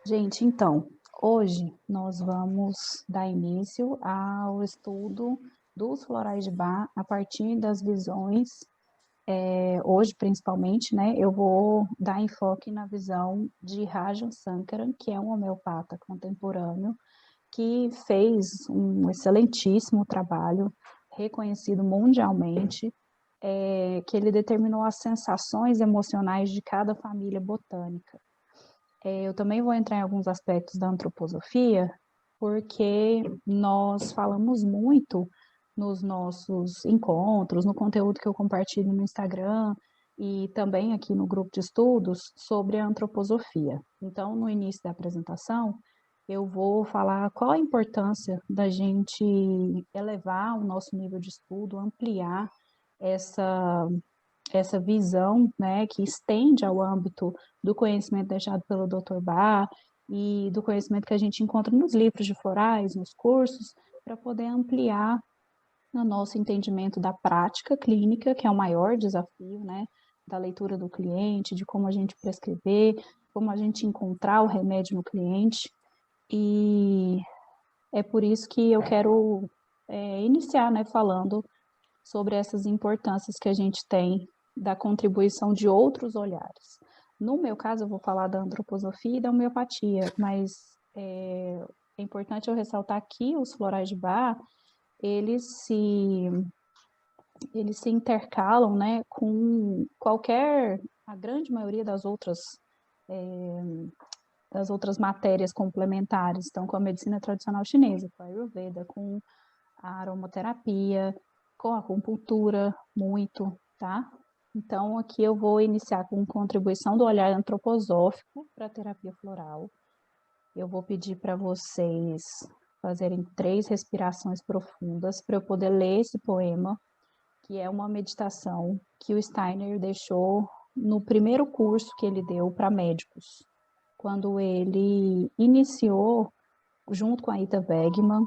Gente, então, hoje nós vamos dar início ao estudo dos florais de Bach a partir das visões, hoje principalmente, né, eu vou dar enfoque na visão de Rajan Sankaran, que é um homeopata contemporâneo, que fez um excelentíssimo trabalho, reconhecido mundialmente, que ele determinou as sensações emocionais de cada família botânica. Eu também vou entrar em alguns aspectos da antroposofia, porque nós falamos muito nos nossos encontros, no conteúdo que eu compartilho no Instagram e também aqui no grupo de estudos sobre a antroposofia. Então, no início da apresentação, eu vou falar qual a importância da gente elevar o nosso nível de estudo, ampliar essa essa visão, né, que estende ao âmbito do conhecimento deixado pelo Dr. Bach e do conhecimento que a gente encontra nos livros de florais, nos cursos, para poder ampliar o nosso entendimento da prática clínica, que é o maior desafio, né, da leitura do cliente, de como a gente prescrever, como a gente encontrar o remédio no cliente. E é por isso que eu quero iniciar, né, falando sobre essas importâncias que a gente tem da contribuição de outros olhares. No meu caso, eu vou falar da antroposofia e da homeopatia, mas é importante eu ressaltar que os florais de Bach, eles se, eles se intercalam, né, com a grande maioria das outras matérias complementares, então com a medicina tradicional chinesa, com a Ayurveda, com a aromaterapia, com a acupuntura, muito, tá? Então, aqui eu vou iniciar com contribuição do olhar antroposófico para a terapia floral. Eu vou pedir para vocês fazerem 3 respirações profundas para eu poder ler esse poema, que é uma meditação que o Steiner deixou no primeiro curso que ele deu para médicos, quando ele iniciou, junto com a Ita Wegman,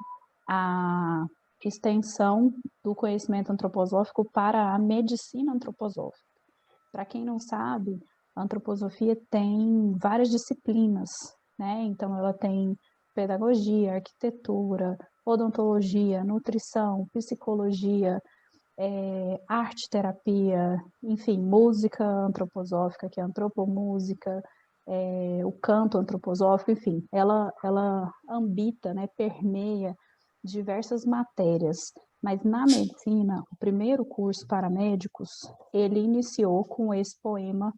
a extensão do conhecimento antroposófico para a medicina antroposófica. Para quem não sabe, a antroposofia tem várias disciplinas, né? Então, ela tem pedagogia, arquitetura, odontologia, nutrição, psicologia, arte terapia, enfim, música antroposófica, que é a antropomúsica, o canto antroposófico, enfim, ela ambita, né, permeia diversas matérias. Mas na medicina, o primeiro curso para médicos, ele iniciou com esse poema,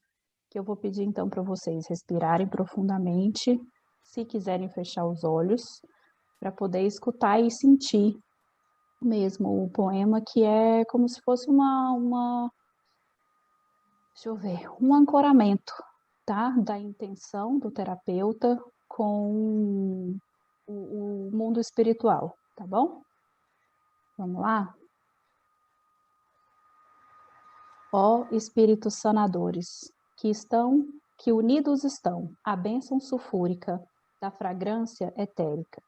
que eu vou pedir então para vocês respirarem profundamente, se quiserem fechar os olhos, para poder escutar e sentir mesmo o poema, que é como se fosse deixa eu ver, um ancoramento, tá? Da intenção do terapeuta com o mundo espiritual, tá bom? Vamos lá? Ó Espíritos sanadores, que unidos estão à bênção sulfúrica da fragrância etérica.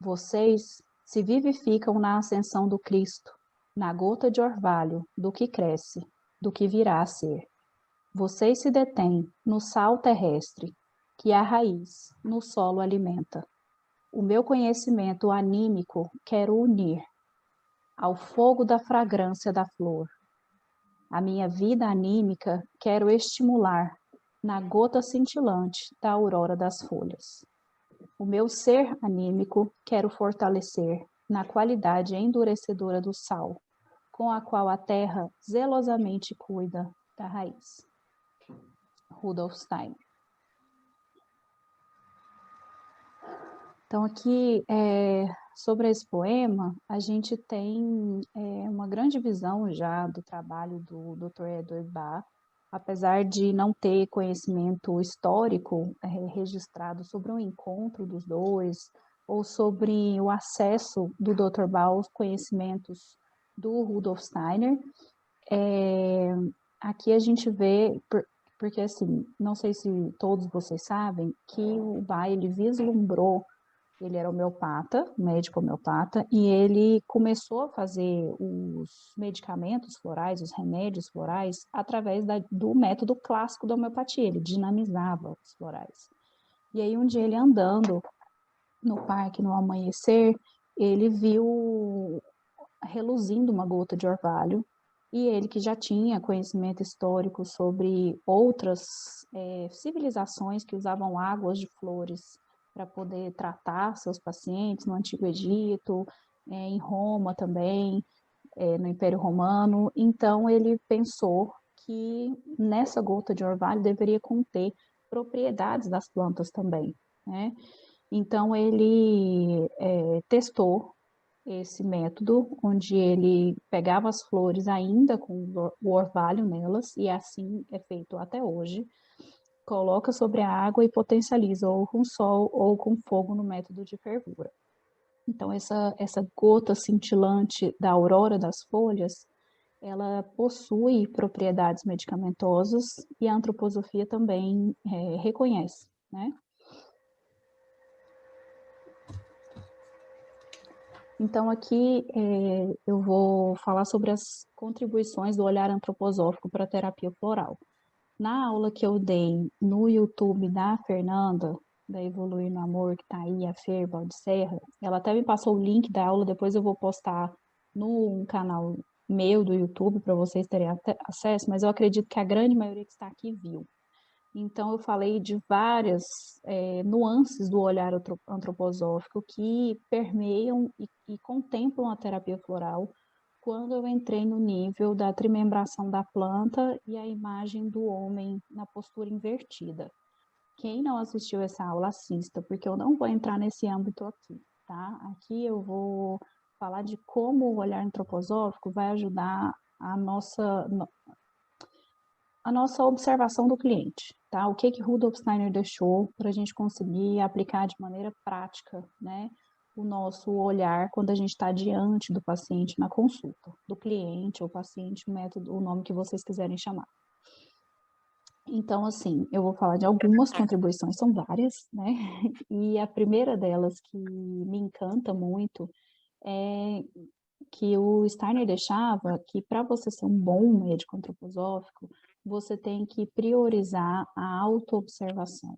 Vocês se vivificam na ascensão do Cristo, na gota de orvalho do que cresce, do que virá a ser. Vocês se detêm no sal terrestre, que a raiz no solo alimenta. O meu conhecimento anímico quero unir ao fogo da fragrância da flor. A minha vida anímica quero estimular na gota cintilante da aurora das folhas. O meu ser anímico quero fortalecer na qualidade endurecedora do sal, com a qual a terra zelosamente cuida da raiz. Rudolf Steiner. Então, aqui, sobre esse poema, a gente tem uma grande visão já do trabalho do Dr. Edward Bach, apesar de não ter conhecimento histórico registrado sobre o encontro dos dois, ou sobre o acesso do Dr. Bach aos conhecimentos do Rudolf Steiner. Aqui a gente vê, porque assim, não sei se todos vocês sabem, que o Bach, ele vislumbrou. Ele era homeopata, médico homeopata, e ele começou a fazer os medicamentos florais, os remédios florais, através do método clássico da homeopatia. Ele dinamizava os florais. E aí um dia ele andando no parque no amanhecer, ele viu reluzindo uma gota de orvalho, e ele que já tinha conhecimento histórico sobre outras civilizações que usavam águas de flores para poder tratar seus pacientes no Antigo Egito, em Roma também, no Império Romano. Então ele pensou que nessa gota de orvalho deveria conter propriedades das plantas também, né? Então ele testou esse método, onde ele pegava as flores ainda com o orvalho nelas, e assim é feito até hoje, coloca sobre a água e potencializa ou com sol ou com fogo no método de fervura. Então, essa gota cintilante da aurora das folhas, ela possui propriedades medicamentosas e a antroposofia também reconhece, né? Então, aqui eu vou falar sobre as contribuições do olhar antroposófico para a terapia floral. Na aula que eu dei no YouTube da Fernanda, da Evoluir no Amor, que está aí, a Fer Serra, ela até me passou o link da aula, depois eu vou postar no canal meu do YouTube para vocês terem acesso, mas eu acredito que a grande maioria que está aqui viu. Então, eu falei de várias nuances do olhar antroposófico que permeiam e contemplam a terapia floral quando eu entrei no nível da trimembração da planta e a imagem do homem na postura invertida. Quem não assistiu essa aula, assista, porque eu não vou entrar nesse âmbito aqui, tá? Aqui eu vou falar de como o olhar antroposófico vai ajudar a nossa observação do cliente, tá? O que Rudolf Steiner deixou para a gente conseguir aplicar de maneira prática, né, o nosso olhar quando a gente está diante do paciente na consulta, do cliente ou paciente, o método, o nome que vocês quiserem chamar. Então, assim, eu vou falar de algumas contribuições, são várias, né? E a primeira delas que me encanta muito é que o Steiner deixava que para você ser um bom médico antroposófico, você tem que priorizar a autoobservação.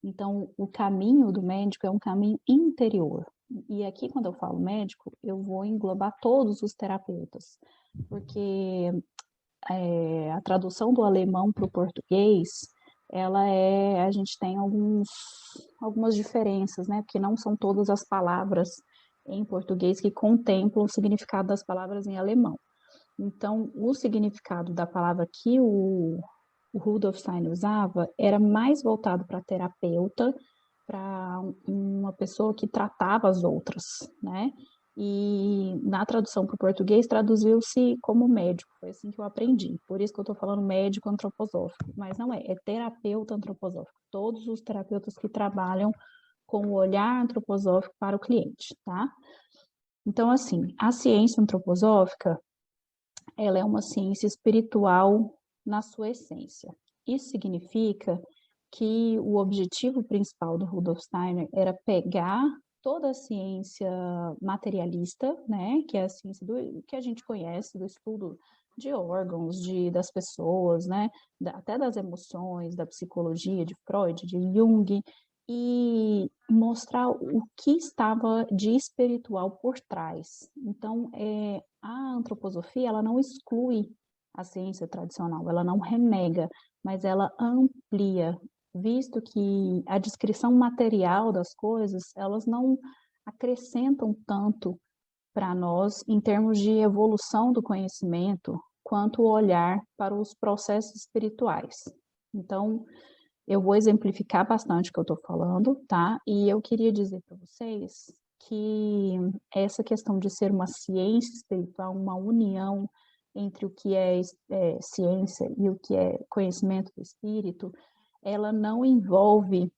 Então, o caminho do médico é um caminho interior. E aqui, quando eu falo médico, eu vou englobar todos os terapeutas, porque a tradução do alemão para o português, a gente tem algumas diferenças, né? Porque não são todas as palavras em português que contemplam o significado das palavras em alemão. Então, o significado da palavra que o Rudolf Steiner usava era mais voltado para terapeuta, para uma pessoa que tratava as outras, né? E na tradução para o português traduziu-se como médico, foi assim que eu aprendi. Por isso que eu estou falando médico antroposófico, mas não é terapeuta antroposófico. Todos os terapeutas que trabalham com o olhar antroposófico para o cliente, tá? Então, assim, a ciência antroposófica, ela é uma ciência espiritual na sua essência. Isso significa que o objetivo principal do Rudolf Steiner era pegar toda a ciência materialista, né, que é a ciência que a gente conhece, do estudo de órgãos, das pessoas, né, até das emoções, da psicologia de Freud, de Jung, e mostrar o que estava de espiritual por trás. Então, a antroposofia, ela não exclui a ciência tradicional, ela não renega, mas ela amplia, visto que a descrição material das coisas, elas não acrescentam tanto para nós em termos de evolução do conhecimento, quanto o olhar para os processos espirituais. Então, eu vou exemplificar bastante o que eu estou falando, tá? E eu queria dizer para vocês que essa questão de ser uma ciência espiritual, uma união entre o que é ciência e o que é conhecimento do espírito, ela não envolve,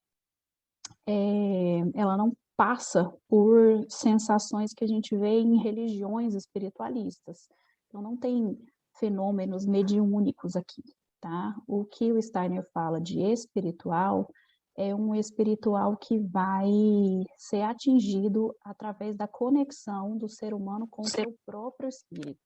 ela não passa por sensações que a gente vê em religiões espiritualistas. Então, não tem fenômenos mediúnicos aqui, tá? O que o Steiner fala de espiritual é um espiritual que vai ser atingido através da conexão do ser humano com o seu próprio espírito.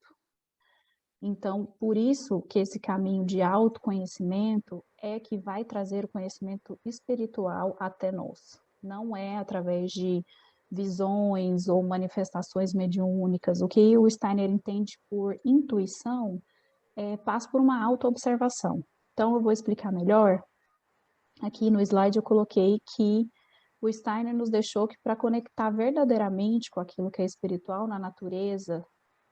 Então, por isso que esse caminho de autoconhecimento é que vai trazer o conhecimento espiritual até nós. Não é através de visões ou manifestações mediúnicas. O que o Steiner entende por intuição passa por uma autoobservação. Então, eu vou explicar melhor. Aqui no slide eu coloquei que o Steiner nos deixou que para conectar verdadeiramente com aquilo que é espiritual na natureza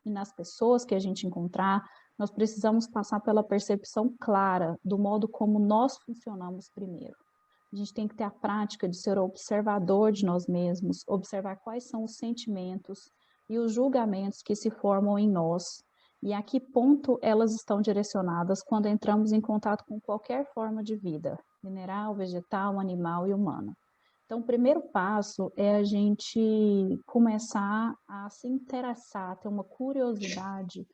e nas pessoas que a gente encontrar, nós precisamos passar pela percepção clara do modo como nós funcionamos primeiro. A gente tem que ter a prática de ser observador de nós mesmos, observar quais são os sentimentos e os julgamentos que se formam em nós e a que ponto elas estão direcionadas quando entramos em contato com qualquer forma de vida, mineral, vegetal, animal e humana. Então, o primeiro passo é a gente começar a se interessar, ter uma curiosidade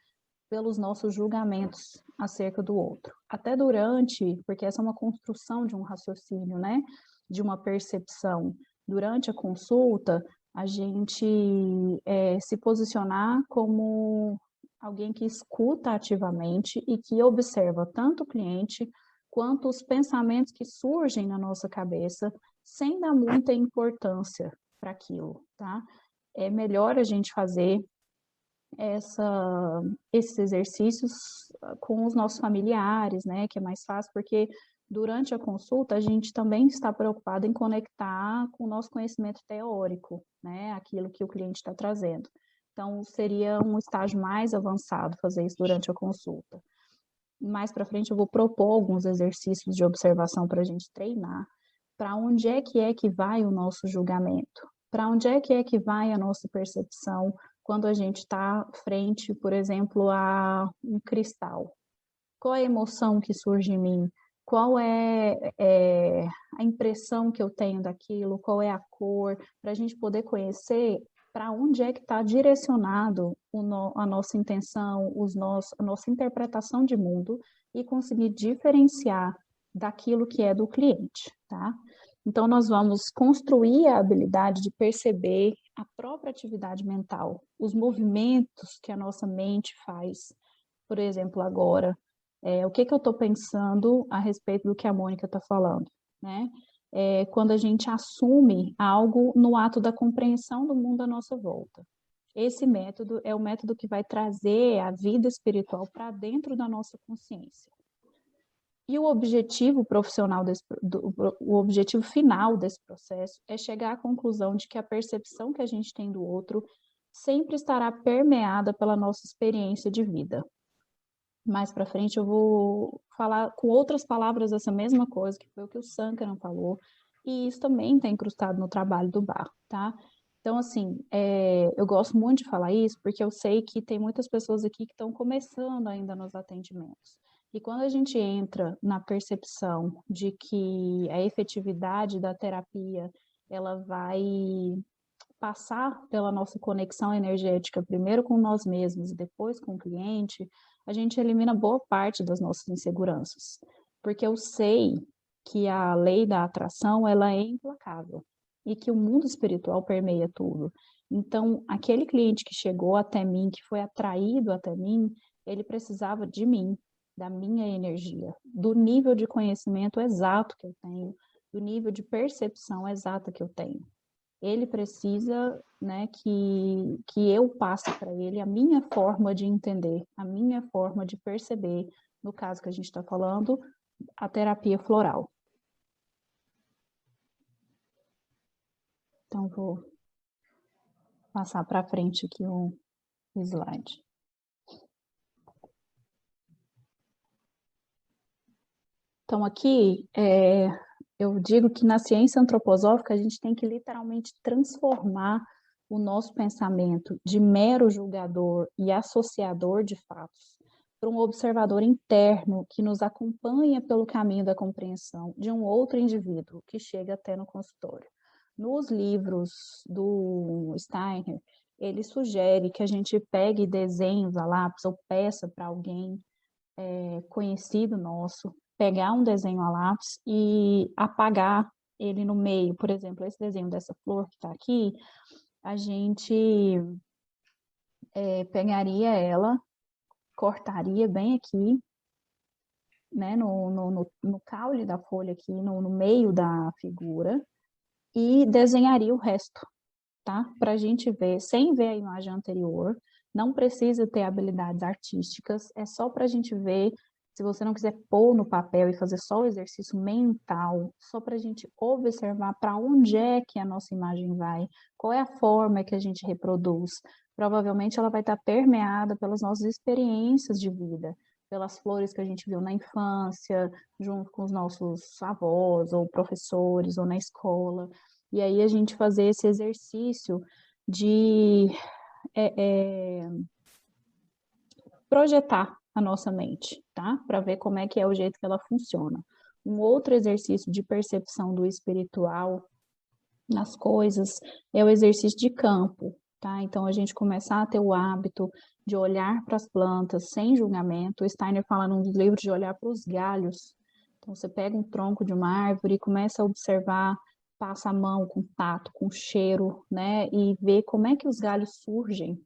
pelos nossos julgamentos acerca do outro. Até durante, porque essa é uma construção de um raciocínio, né? De uma percepção. Durante a consulta, a gente se posicionar como alguém que escuta ativamente e que observa tanto o cliente quanto os pensamentos que surgem na nossa cabeça, sem dar muita importância para aquilo, tá? É melhor a gente fazer esses exercícios com os nossos familiares, né, que é mais fácil, porque durante a consulta a gente também está preocupado em conectar com o nosso conhecimento teórico, né, aquilo que o cliente está trazendo. Então, seria um estágio mais avançado fazer isso durante a consulta. Mais para frente eu vou propor alguns exercícios de observação para a gente treinar. Para onde é que vai o nosso julgamento? Para onde é que vai a nossa percepção quando a gente está frente, por exemplo, a um cristal? Qual é a emoção que surge em mim? Qual é a impressão que eu tenho daquilo? Qual é a cor? Para a gente poder conhecer para onde é que está direcionado a nossa intenção, a nossa interpretação de mundo e conseguir diferenciar daquilo que é do cliente, tá? Então, nós vamos construir a habilidade de perceber a própria atividade mental, os movimentos que a nossa mente faz. Por exemplo, agora, o que eu estou pensando a respeito do que a Mônica está falando, né? Quando a gente assume algo no ato da compreensão do mundo à nossa volta. Esse método é o método que vai trazer a vida espiritual para dentro da nossa consciência. E o objetivo profissional, o objetivo final desse processo é chegar à conclusão de que a percepção que a gente tem do outro sempre estará permeada pela nossa experiência de vida. Mais para frente eu vou falar com outras palavras essa mesma coisa, que foi o que o Sankaran falou, e isso também está incrustado no trabalho do bar, tá? Então, assim, eu gosto muito de falar isso, porque eu sei que tem muitas pessoas aqui que estão começando ainda nos atendimentos. E quando a gente entra na percepção de que a efetividade da terapia, ela vai passar pela nossa conexão energética, primeiro com nós mesmos e depois com o cliente, a gente elimina boa parte das nossas inseguranças. Porque eu sei que a lei da atração, ela é implacável e que o mundo espiritual permeia tudo. Então, aquele cliente que chegou até mim, que foi atraído até mim, ele precisava de mim, da minha energia, do nível de conhecimento exato que eu tenho, do nível de percepção exata que eu tenho. Ele precisa, né, que eu passe para ele a minha forma de entender, a minha forma de perceber, no caso que a gente está falando, a terapia floral. Então, vou passar para frente aqui o slide. Então, aqui, eu digo que na ciência antroposófica a gente tem que literalmente transformar o nosso pensamento de mero julgador e associador de fatos para um observador interno que nos acompanha pelo caminho da compreensão de um outro indivíduo que chega até no consultório. Nos livros do Steiner, ele sugere que a gente pegue desenhos a lápis ou peça para alguém conhecido nosso, pegar um desenho a lápis e apagar ele no meio. Por exemplo, esse desenho dessa flor que está aqui, a gente pegaria ela cortaria bem aqui, né, no caule da folha aqui, no meio da figura, e desenharia o resto, tá? Para a gente ver, sem ver a imagem anterior, não precisa ter habilidades artísticas, é só para a gente ver, se você não quiser pôr no papel e fazer só o exercício mental, só para a gente observar para onde é que a nossa imagem vai, qual é a forma que a gente reproduz. Provavelmente ela vai estar permeada pelas nossas experiências de vida, pelas flores que a gente viu na infância, junto com os nossos avós, ou professores, ou na escola. E aí a gente fazer esse exercício de projetar a nossa mente, tá? Para ver como é que é o jeito que ela funciona. Um outro exercício de percepção do espiritual nas coisas é o exercício de campo, tá? Então a gente começar a ter o hábito de olhar para as plantas sem julgamento. O Steiner fala num dos livros de olhar para os galhos. Então você pega um tronco de uma árvore e começa a observar, passa a mão com tato, com cheiro, né? E ver como é que os galhos surgem.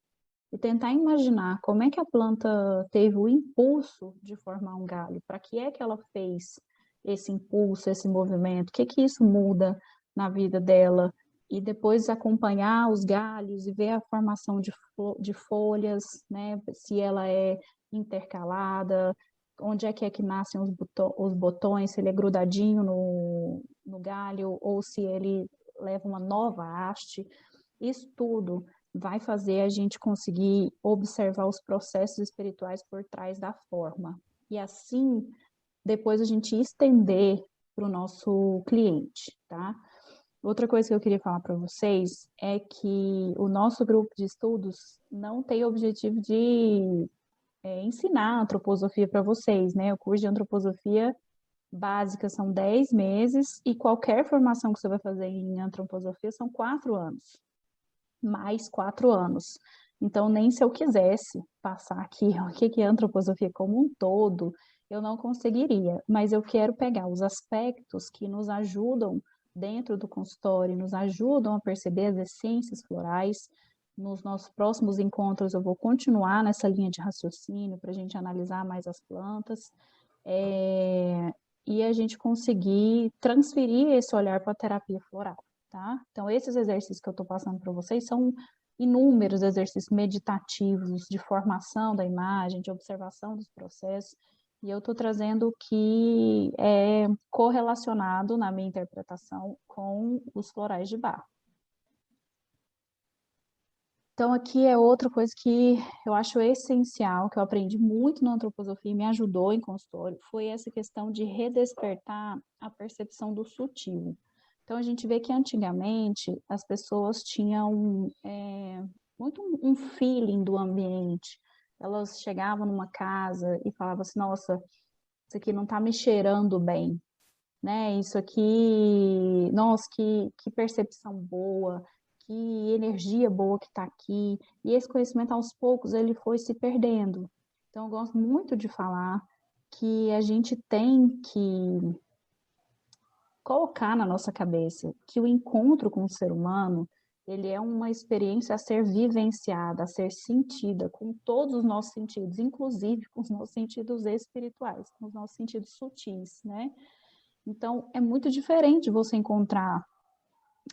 E tentar imaginar como é que a planta teve o impulso de formar um galho, para que é que ela fez esse impulso, esse movimento, o que que isso muda na vida dela, e depois acompanhar os galhos e ver a formação de folhas, né, se ela é intercalada, onde é que nascem os botões, se ele é grudadinho no galho, ou se ele leva uma nova haste. Isso tudo vai fazer a gente conseguir observar os processos espirituais por trás da forma. E assim, depois a gente estender para o nosso cliente, tá? Outra coisa que eu queria falar para vocês é que o nosso grupo de estudos não tem o objetivo de ensinar antroposofia para vocês, né? O curso de antroposofia básica são 10 meses e qualquer formação que você vai fazer em antroposofia são 4 anos, mais 4 anos. Então, nem se eu quisesse passar aqui o que é antroposofia como um todo, eu não conseguiria, mas eu quero pegar os aspectos que nos ajudam dentro do consultório, nos ajudam a perceber as essências florais. Nos nossos próximos encontros eu vou continuar nessa linha de raciocínio para a gente analisar mais as plantas, e a gente conseguir transferir esse olhar para a terapia floral, tá? Então, esses exercícios que eu estou passando para vocês são inúmeros exercícios meditativos de formação da imagem, de observação dos processos, e eu estou trazendo o que é correlacionado na minha interpretação com os florais de Bach. Então, aqui é outra coisa que eu acho essencial, que eu aprendi muito na antroposofia e me ajudou em consultório, foi essa questão de redespertar a percepção do sutil. Então, a gente vê que antigamente as pessoas tinham muito um feeling do ambiente. Elas chegavam numa casa e falavam assim, nossa, isso aqui não está me cheirando bem, né? Isso aqui, nossa, que percepção boa, que energia boa que está aqui. E esse conhecimento, aos poucos, ele foi se perdendo. Então, eu gosto muito de falar que a gente tem que colocar na nossa cabeça que o encontro com o ser humano, ele é uma experiência a ser vivenciada, a ser sentida com todos os nossos sentidos, inclusive com os nossos sentidos espirituais, com os nossos sentidos sutis, né? Então, é muito diferente você encontrar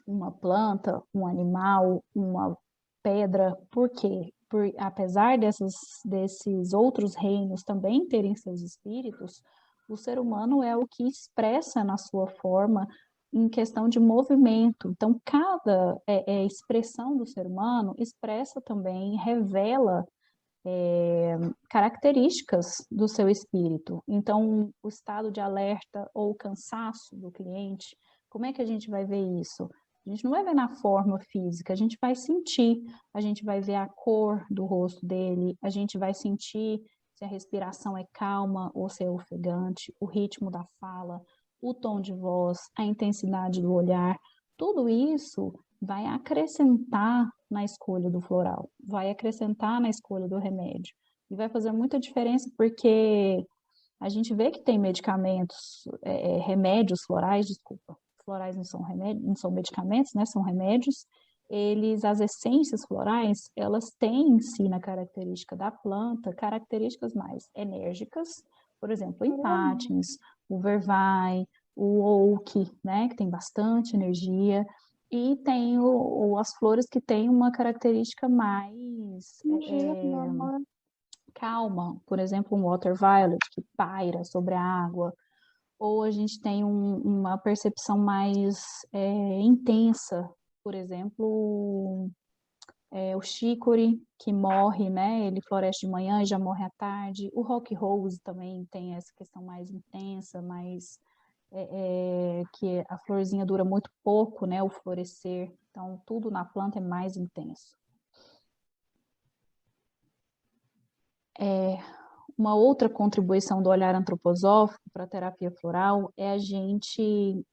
uma planta, um animal, uma pedra. Por quê? Apesar desses outros reinos também terem seus espíritos, o ser humano é o que expressa na sua forma em questão de movimento. Então, cada expressão do ser humano expressa também, revela características do seu espírito. Então, o estado de alerta ou cansaço do cliente, como é que a gente vai ver isso? A gente não vai ver na forma física, a gente vai sentir, a gente vai ver a cor do rosto dele, a gente vai sentir se a respiração é calma ou se é ofegante, o ritmo da fala, o tom de voz, a intensidade do olhar. Tudo isso vai acrescentar na escolha do floral, vai acrescentar na escolha do remédio. E vai fazer muita diferença porque a gente vê que tem medicamentos, remédios florais, desculpa, florais não são remédios, não são medicamentos, né? São remédios, as essências florais, elas têm em si na característica da planta, características mais enérgicas, por exemplo, o empátinis, o vervai, o oak, né, que tem bastante energia, e tem as flores que têm uma característica mais calma, por exemplo, um water violet, que paira sobre a água, ou a gente tem uma percepção mais intensa, por exemplo, o chicory, que morre, né? Ele floresce de manhã e já morre à tarde. O rock rose também tem essa questão mais intensa, mais que a florzinha dura muito pouco, né? O florescer. Então, tudo na planta é mais intenso. Uma outra contribuição do olhar antroposófico para a terapia floral é a gente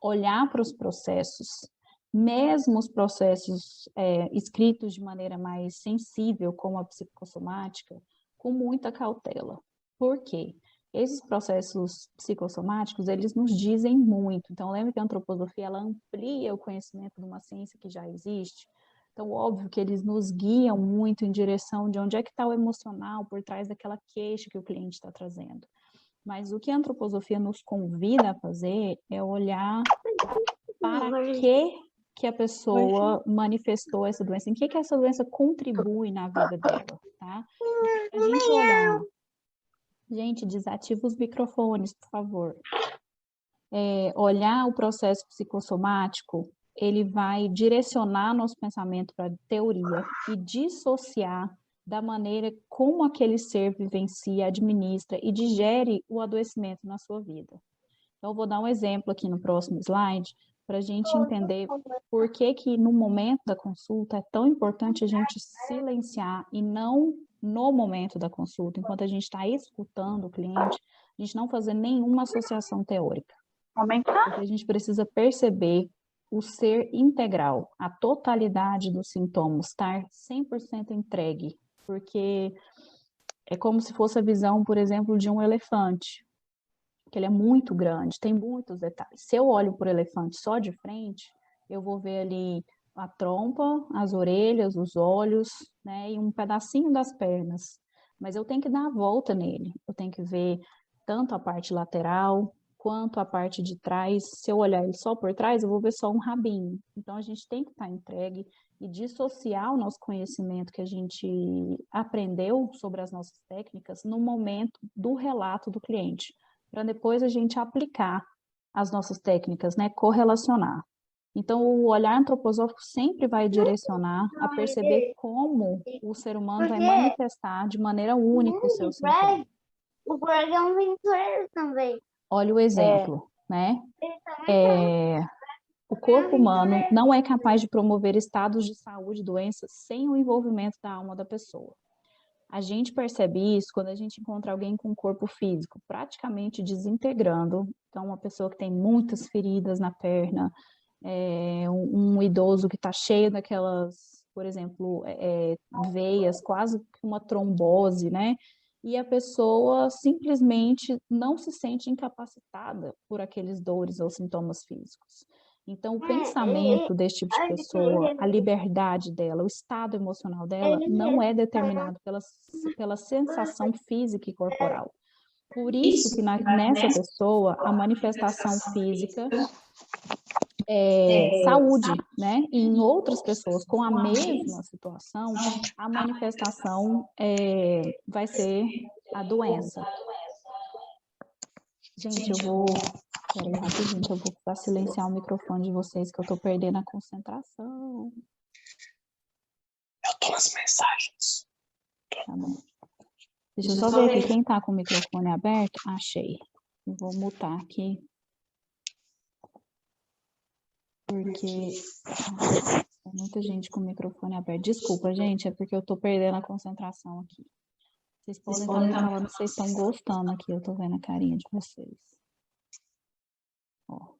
olhar para os processos, mesmo os processos escritos de maneira mais sensível, como a psicossomática, com muita cautela. Por quê? Esses processos psicossomáticos, eles nos dizem muito. Então, lembra que a antroposofia, ela amplia o conhecimento de uma ciência que já existe? Então, óbvio que eles nos guiam muito em direção de onde é que está o emocional por trás daquela queixa que o cliente está trazendo. Mas o que a antroposofia nos convida a fazer é olhar para que a pessoa manifestou essa doença, em que essa doença contribui na vida dela, tá? A gente olhar... Gente, desativa os microfones, por favor. Olhar o processo psicossomático, ele vai direcionar nosso pensamento para a teoria e dissociar da maneira como aquele ser vivencia, administra e digere o adoecimento na sua vida. Então, eu vou dar um exemplo aqui no próximo slide, para a gente entender por que no momento da consulta é tão importante a gente silenciar e não no momento da consulta, enquanto a gente está escutando o cliente, a gente não fazer nenhuma associação teórica. Porque a gente precisa perceber o ser integral, a totalidade dos sintomas, estar 100% entregue, porque é como se fosse a visão, por exemplo, de um elefante, que ele é muito grande, tem muitos detalhes. Se eu olho para o elefante só de frente, eu vou ver ali a trompa, as orelhas, os olhos, né, e um pedacinho das pernas. Mas eu tenho que dar a volta nele, eu tenho que ver tanto a parte lateral, quanto a parte de trás. Se eu olhar ele só por trás, eu vou ver só um rabinho. Então, a gente tem que estar entregue e dissociar o nosso conhecimento que a gente aprendeu sobre as nossas técnicas no momento do relato do cliente, para depois a gente aplicar as nossas técnicas, né, correlacionar. Então, o olhar antroposófico sempre vai direcionar a perceber como o ser humano vai manifestar de maneira única o seu sintoma. O Bragão vem também. Olha o exemplo, né? O corpo humano não é capaz de promover estados de saúde e doenças sem o envolvimento da alma da pessoa. A gente percebe isso quando a gente encontra alguém com um corpo físico praticamente desintegrando. Então, uma pessoa que tem muitas feridas na perna, um idoso que está cheio daquelas, por exemplo, veias, quase uma trombose, né? E a pessoa simplesmente não se sente incapacitada por aqueles dores ou sintomas físicos. Então, o pensamento desse tipo de pessoa, a liberdade dela, o estado emocional dela, não é determinado pela sensação física e corporal. Por isso que nessa pessoa, a manifestação física saúde, né? E em outras pessoas com a mesma situação, a manifestação vai ser a doença. Gente, eu vou... Peraí, rapidinho, que eu vou precisar silenciar o microfone de vocês, que eu tô perdendo a concentração. Eu tô nas mensagens. Tá bom. Deixa eu só ver aqui quem tá com o microfone aberto. Achei. Eu vou mutar aqui. Porque tem muita gente com o microfone aberto. Desculpa, gente, é porque eu tô perdendo a concentração aqui. Vocês podem estar me falando que vocês estão gostando aqui. Eu tô vendo a carinha de vocês. Ó.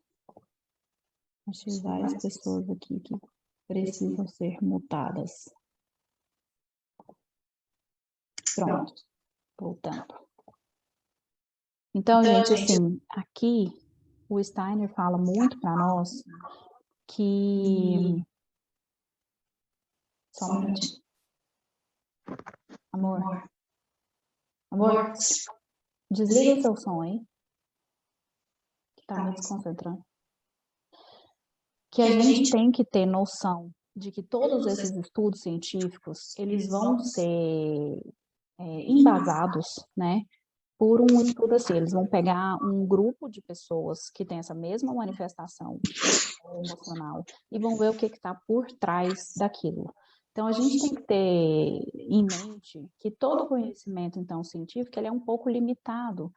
Achei várias pessoas aqui que precisam ser mutadas. Pronto. Voltando. Então, gente, assim, aqui o Steiner fala muito para nós que Só um minutinho. Amor. Amor, desliga o seu som aí. Que tá me desconcentrando. Que a gente tem que ter noção de que todos esses estudos científicos, eles vão ser embasados, né, por um estudo assim. Eles vão pegar um grupo de pessoas que tem essa mesma manifestação emocional e vão ver o que está por trás daquilo. Então, a gente tem que ter em mente que todo conhecimento, então, científico, ele é um pouco limitado,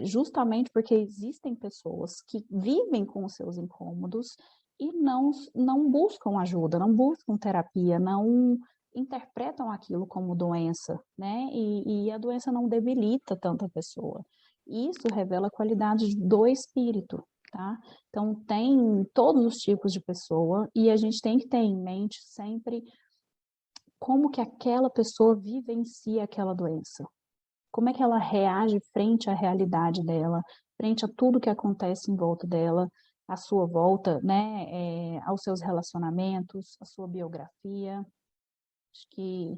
justamente porque existem pessoas que vivem com os seus incômodos e não buscam ajuda, não buscam terapia, não interpretam aquilo como doença, né? E a doença não debilita tanto a pessoa. Isso revela a qualidade do espírito, tá? Então, tem todos os tipos de pessoa e a gente tem que ter em mente sempre como que aquela pessoa vivencia aquela doença. Como é que ela reage frente à realidade dela, frente a tudo que acontece em volta dela, à sua volta, né, aos seus relacionamentos, à sua biografia. Acho que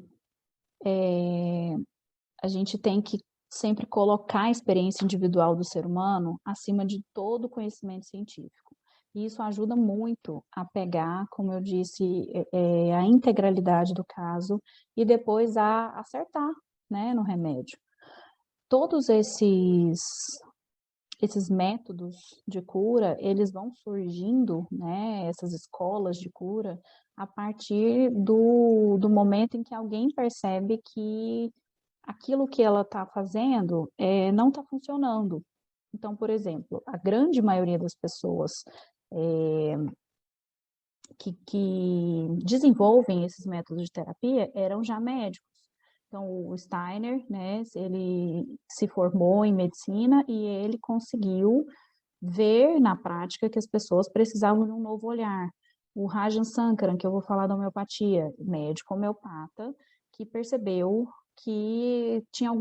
a gente tem que sempre colocar a experiência individual do ser humano acima de todo o conhecimento científico. E isso ajuda muito a pegar, como eu disse, a integralidade do caso e depois a acertar, né, no remédio. Todos esses métodos de cura, eles vão surgindo, né, essas escolas de cura, a partir do momento em que alguém percebe que aquilo que ela está fazendo não está funcionando. Então, por exemplo, a grande maioria das pessoas que desenvolvem esses métodos de terapia eram já médicos. Então, o Steiner, né, ele se formou em medicina e ele conseguiu ver na prática que as pessoas precisavam de um novo olhar. O Rajan Sankaran, que eu vou falar da homeopatia, médico homeopata, que percebeu que tinha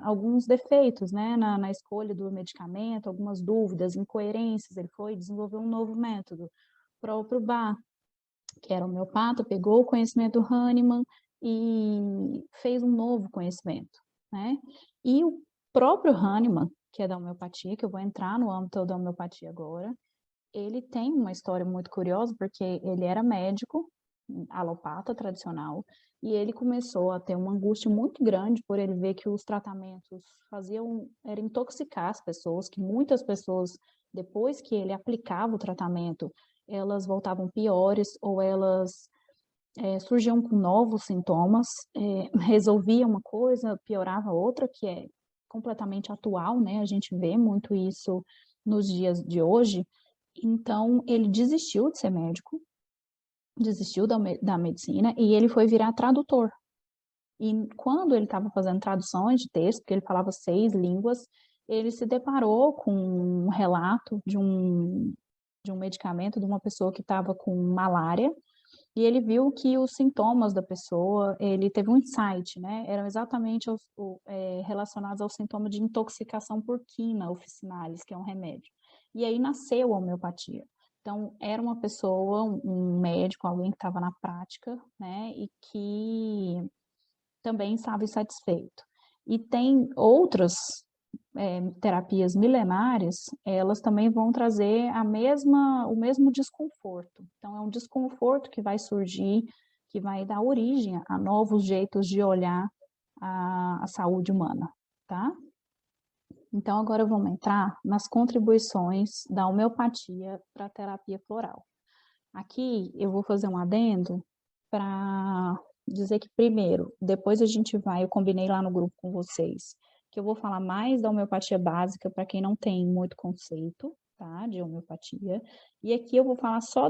alguns defeitos, né, na escolha do medicamento, algumas dúvidas, incoerências, ele foi desenvolver um novo método. O próprio Bach, que era homeopata, pegou o conhecimento do Hahnemann e fez um novo conhecimento, né? E o próprio Hahnemann, que é da homeopatia, que eu vou entrar no âmbito da homeopatia agora, ele tem uma história muito curiosa, porque ele era médico, alopata tradicional, e ele começou a ter uma angústia muito grande por ele ver que os tratamentos era intoxicar as pessoas, que muitas pessoas, depois que ele aplicava o tratamento, elas voltavam piores ou elas surgiam com novos sintomas, resolvia uma coisa, piorava outra, que é completamente atual, né? A gente vê muito isso nos dias de hoje. Então, ele desistiu de ser médico, desistiu da medicina e ele foi virar tradutor. E quando ele estava fazendo traduções de texto, porque ele falava 6 línguas, ele se deparou com um relato de um medicamento de uma pessoa que estava com malária, e ele viu que os sintomas da pessoa, ele teve um insight, né? Eram exatamente relacionados ao sintoma de intoxicação por quina officinalis, que é um remédio. E aí nasceu a homeopatia. Então, era uma pessoa, um médico, alguém que estava na prática, né? E que também estava insatisfeito. E tem outras terapias milenares, elas também vão trazer o mesmo desconforto. Então, é um desconforto que vai surgir, que vai dar origem a novos jeitos de olhar a saúde humana, tá? Então, agora vamos entrar nas contribuições da homeopatia para a terapia floral. Aqui eu vou fazer um adendo para dizer que primeiro, depois eu combinei lá no grupo com vocês, que eu vou falar mais da homeopatia básica para quem não tem muito conceito, tá, de homeopatia, e aqui eu vou falar só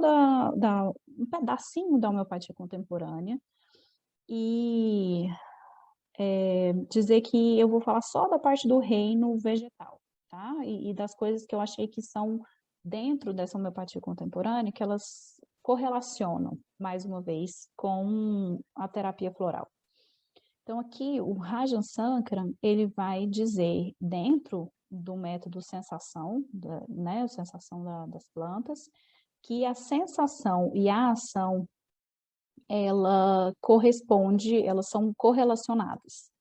um pedacinho da homeopatia contemporânea, e dizer que eu vou falar só da parte do reino vegetal, tá, e das coisas que eu achei que são dentro dessa homeopatia contemporânea, que elas correlacionam, mais uma vez, com a terapia floral. Então, aqui, o Rajan Sankaran, ele vai dizer, dentro do método sensação, né, a sensação das plantas, que a sensação e a ação ela corresponde, elas são correlacionadas.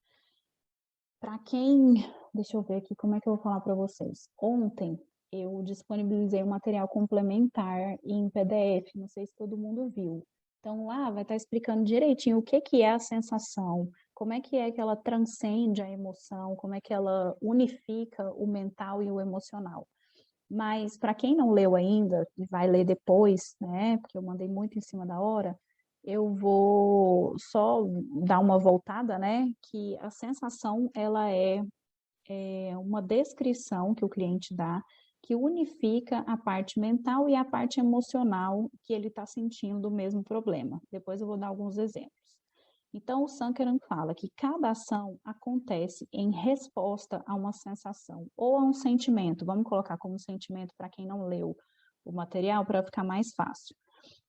Para quem, deixa eu ver aqui como é que eu vou falar para vocês. Ontem eu disponibilizei um material complementar em PDF, não sei se todo mundo viu. Então lá vai estar explicando direitinho o que é a sensação, como é que ela transcende a emoção, como é que ela unifica o mental e o emocional. Mas para quem não leu ainda, e vai ler depois, né, porque eu mandei muito em cima da hora, eu vou só dar uma voltada, né, que a sensação, ela é uma descrição que o cliente dá, que unifica a parte mental e a parte emocional que ele está sentindo do mesmo problema. Depois eu vou dar alguns exemplos. Então, o Sankaran fala que cada ação acontece em resposta a uma sensação ou a um sentimento. Vamos colocar como sentimento para quem não leu o material, para ficar mais fácil.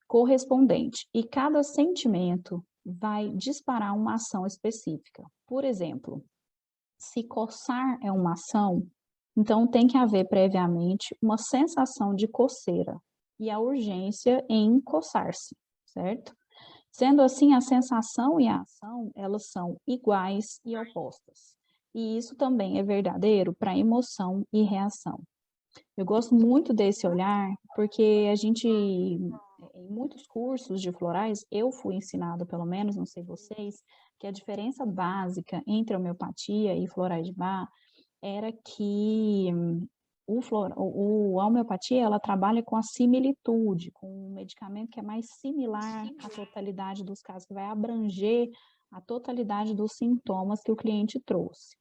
Correspondente. E cada sentimento vai disparar uma ação específica. Por exemplo, se coçar é uma ação, então tem que haver previamente uma sensação de coceira e a urgência em coçar-se, certo? Sendo assim, a sensação e a ação, elas são iguais e opostas. E isso também é verdadeiro para emoção e reação. Eu gosto muito desse olhar, porque a gente, em muitos cursos de florais, eu fui ensinado, pelo menos, não sei vocês, que a diferença básica entre homeopatia e florais de Bach era que a homeopatia, ela trabalha com a similitude, com um medicamento que é mais similar à totalidade dos casos, que vai abranger a totalidade dos sintomas que o cliente trouxe.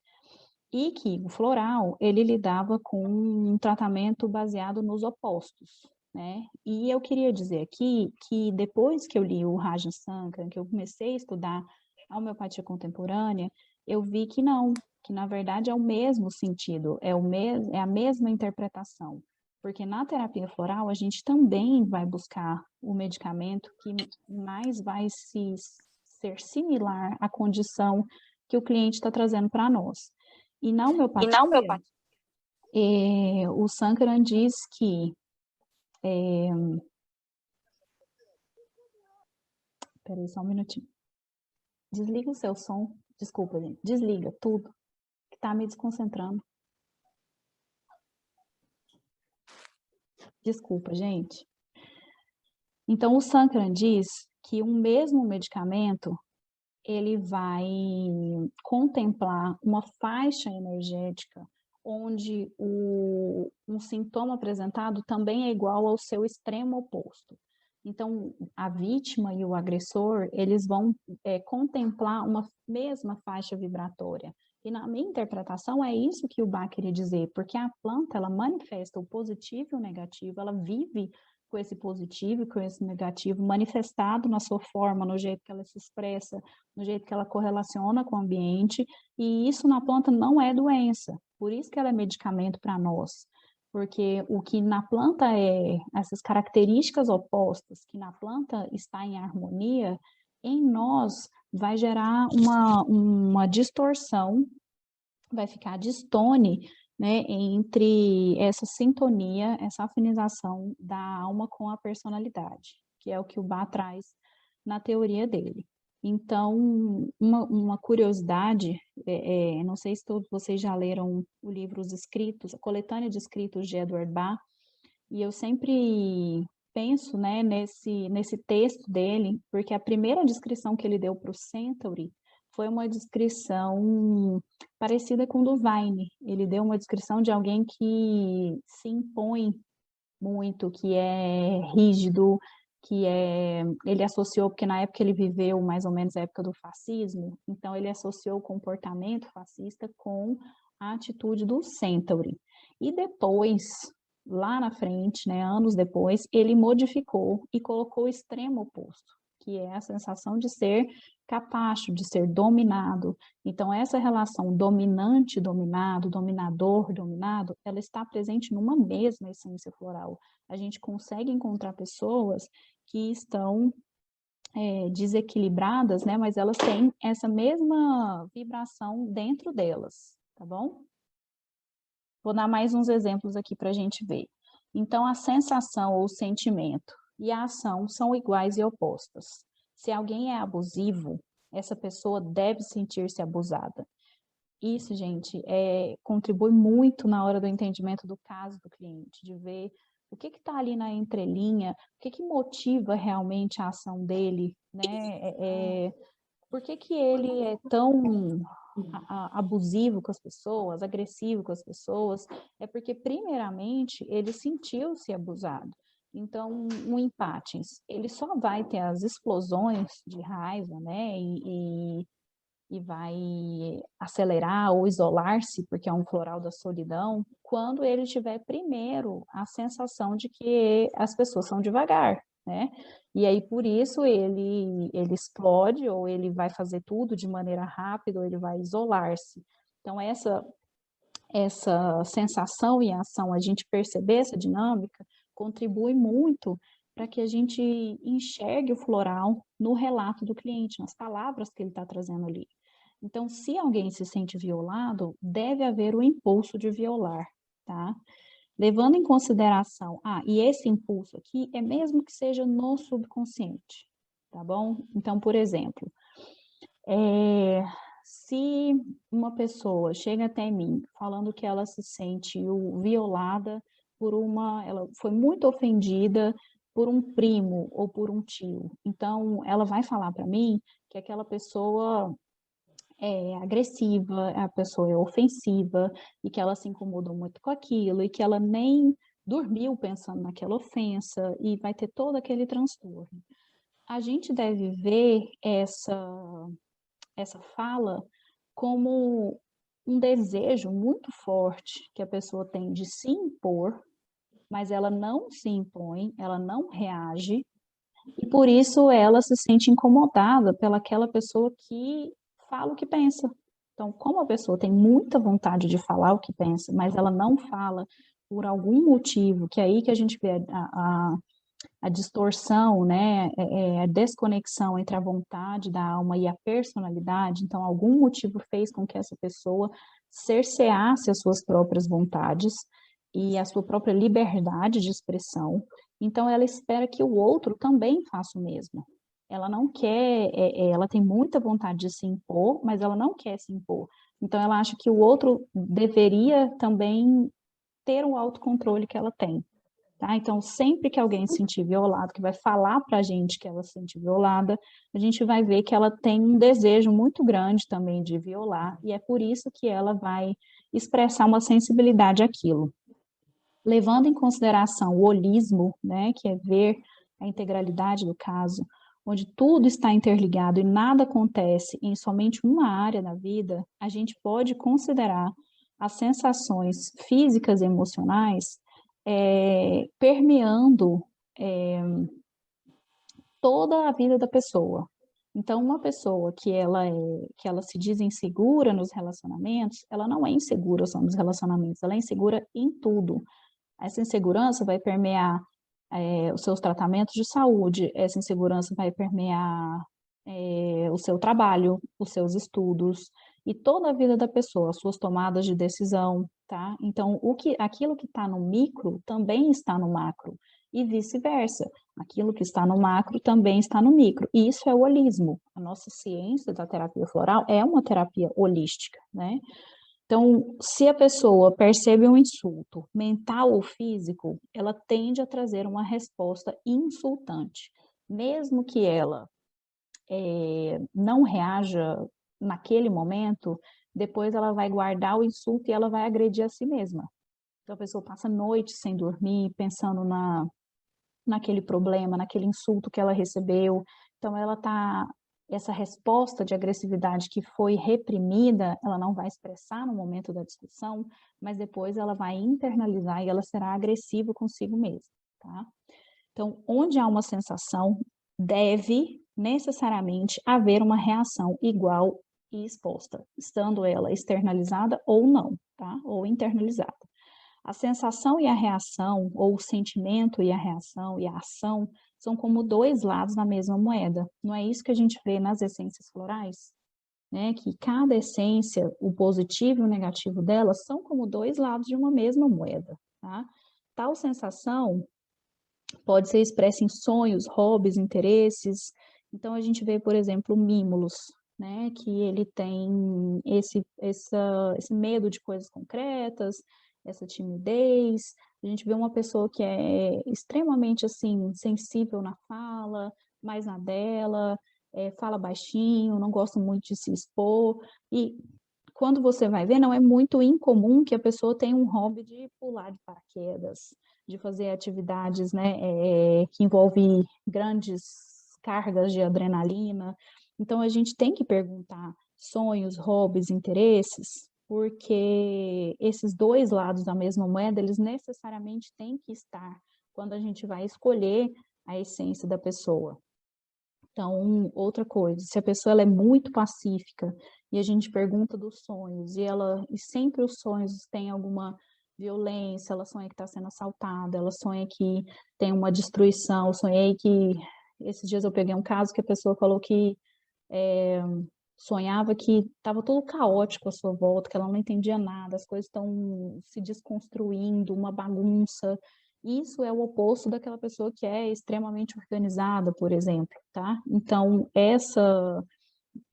E que o floral, ele lidava com um tratamento baseado nos opostos, né? E eu queria dizer aqui que depois que eu li o Raja Sankaran, que eu comecei a estudar a homeopatia contemporânea, eu vi que não, que na verdade é o mesmo sentido, é a mesma interpretação. Porque na terapia floral a gente também vai buscar o medicamento que mais vai ser similar à condição que o cliente está trazendo para nós. E na homeopatia, o Sankaran diz que... Peraí, só um minutinho. Desliga o seu som. Desculpa, gente. Desliga tudo, que está me desconcentrando. Desculpa, gente. Então, o Sankaran diz que um mesmo medicamento, ele vai contemplar uma faixa energética onde um sintoma apresentado também é igual ao seu extremo oposto. Então, a vítima e o agressor, eles vão contemplar uma mesma faixa vibratória. E na minha interpretação é isso que o Bach queria dizer, porque a planta, ela manifesta o positivo e o negativo, ela vive com esse positivo e com esse negativo manifestado na sua forma, no jeito que ela se expressa, no jeito que ela correlaciona com o ambiente, e isso na planta não é doença, por isso que ela é medicamento para nós. Porque o que na planta essas características opostas, que na planta está em harmonia, em nós vai gerar uma distorção, vai ficar distone, né, entre essa sintonia, essa afinização da alma com a personalidade, que é o que o Bach traz na teoria dele. Então, uma curiosidade, não sei se todos vocês já leram o livro Os Escritos, a coletânea de escritos de Edward Bach, e eu sempre penso, né, nesse texto dele, porque a primeira descrição que ele deu para o Centauri foi uma descrição parecida com o do Vine. Ele deu uma descrição de alguém que se impõe muito, que é rígido, ele associou, porque na época ele viveu mais ou menos a época do fascismo, então ele associou o comportamento fascista com a atitude do Centauri. E depois, lá na frente, né, anos depois, ele modificou e colocou o extremo oposto, que é a sensação de ser capacho, de ser dominado. Então, essa relação dominante-dominado, dominador-dominado, ela está presente numa mesma essência floral. A gente consegue encontrar pessoas que estão desequilibradas, né, mas elas têm essa mesma vibração dentro delas, tá bom? Vou dar mais uns exemplos aqui para a gente ver. Então, a sensação ou o sentimento e a ação são iguais e opostas. Se alguém é abusivo, essa pessoa deve sentir-se abusada. Isso, gente, contribui muito na hora do entendimento do caso do cliente, de ver o que está ali na entrelinha, o que motiva realmente a ação dele, né? Por que ele é tão abusivo com as pessoas, agressivo com as pessoas? É porque, primeiramente, ele sentiu-se abusado. Então, um empate, ele só vai ter as explosões de raiva, né? E vai acelerar ou isolar-se, porque é um floral da solidão, quando ele tiver primeiro a sensação de que as pessoas são devagar, né? E aí, por isso, ele explode, ou ele vai fazer tudo de maneira rápida, ou ele vai isolar-se. Então, essa sensação e ação, a gente perceber essa dinâmica, contribui muito para que a gente enxergue o floral no relato do cliente, nas palavras que ele está trazendo ali. Então, se alguém se sente violado, deve haver o impulso de violar, tá? Levando em consideração, e esse impulso aqui é mesmo que seja no subconsciente, tá bom? Então, por exemplo, se uma pessoa chega até mim falando que ela se sentiu violada ela foi muito ofendida por um primo ou por um tio, então ela vai falar para mim que aquela pessoa é agressiva, a pessoa é ofensiva, e que ela se incomodou muito com aquilo, e que ela nem dormiu pensando naquela ofensa, e vai ter todo aquele transtorno. A gente deve ver essa fala como um desejo muito forte que a pessoa tem de se impor, mas ela não se impõe, ela não reage, e por isso ela se sente incomodada pelaquela pessoa que fala o que pensa. Então, como a pessoa tem muita vontade de falar o que pensa, mas ela não fala por algum motivo, que é aí que a gente vê a distorção, né, a desconexão entre a vontade da alma e a personalidade. Então, algum motivo fez com que essa pessoa cerceasse as suas próprias vontades e a sua própria liberdade de expressão. Então, ela espera que o outro também faça o mesmo. Ela não quer, ela tem muita vontade de se impor, mas ela não quer se impor. Então, ela acha que o outro deveria também ter o autocontrole que ela tem. Tá? Então, sempre que alguém se sentir violado, que vai falar para a gente que ela se sente violada, a gente vai ver que ela tem um desejo muito grande também de violar, e é por isso que ela vai expressar uma sensibilidade àquilo. Levando em consideração o holismo, né, que é ver a integralidade do caso, onde tudo está interligado e nada acontece em somente uma área da vida, a gente pode considerar as sensações físicas e emocionais permeando toda a vida da pessoa. Então, uma pessoa que ela se diz insegura nos relacionamentos, ela não é insegura só nos relacionamentos, ela é insegura em tudo. Essa insegurança vai permear os seus tratamentos de saúde, essa insegurança vai permear o seu trabalho, os seus estudos e toda a vida da pessoa, as suas tomadas de decisão, tá? Então, aquilo que está no micro também está no macro e vice-versa. Aquilo que está no macro também está no micro. E isso é o holismo. A nossa ciência da terapia floral é uma terapia holística, né? Então, se a pessoa percebe um insulto, mental ou físico, ela tende a trazer uma resposta insultante. Mesmo que ela não reaja naquele momento, depois ela vai guardar o insulto e ela vai agredir a si mesma. Então, a pessoa passa noite sem dormir, pensando naquele problema, naquele insulto que ela recebeu. Então, essa resposta de agressividade que foi reprimida, ela não vai expressar no momento da discussão, mas depois ela vai internalizar e ela será agressiva consigo mesma, tá? Então, onde há uma sensação, deve necessariamente haver uma reação igual e exposta, estando ela externalizada ou não, tá? Ou internalizada. A sensação e a reação, ou o sentimento e a reação e a ação, são como dois lados da mesma moeda. Não é isso que a gente vê nas essências florais? Né? Que cada essência, o positivo e o negativo dela, são como dois lados de uma mesma moeda. Tá? Tal sensação pode ser expressa em sonhos, hobbies, interesses, Então, a gente vê, por exemplo, o Mimulus, né, que ele tem esse medo de coisas concretas, essa timidez. A gente vê uma pessoa que é extremamente, assim, sensível na fala, mais na dela, fala baixinho, não gosta muito de se expor, e quando você vai ver, não é muito incomum que a pessoa tenha um hobby de pular de paraquedas, de fazer atividades, né, que envolvem grandes cargas de adrenalina. Então, a gente tem que perguntar sonhos, hobbies, interesses, porque esses dois lados da mesma moeda, eles necessariamente têm que estar quando a gente vai escolher a essência da pessoa. Então, outra coisa, se a pessoa ela é muito pacífica e a gente pergunta dos sonhos e sempre os sonhos têm alguma violência, ela sonha que está sendo assaltada, ela sonha que tem uma destruição, eu sonhei que esses dias eu peguei um caso que a pessoa falou que sonhava que estava tudo caótico à sua volta, que ela não entendia nada, as coisas estão se desconstruindo, uma bagunça. Isso é o oposto daquela pessoa que é extremamente organizada, por exemplo, tá? Então, essa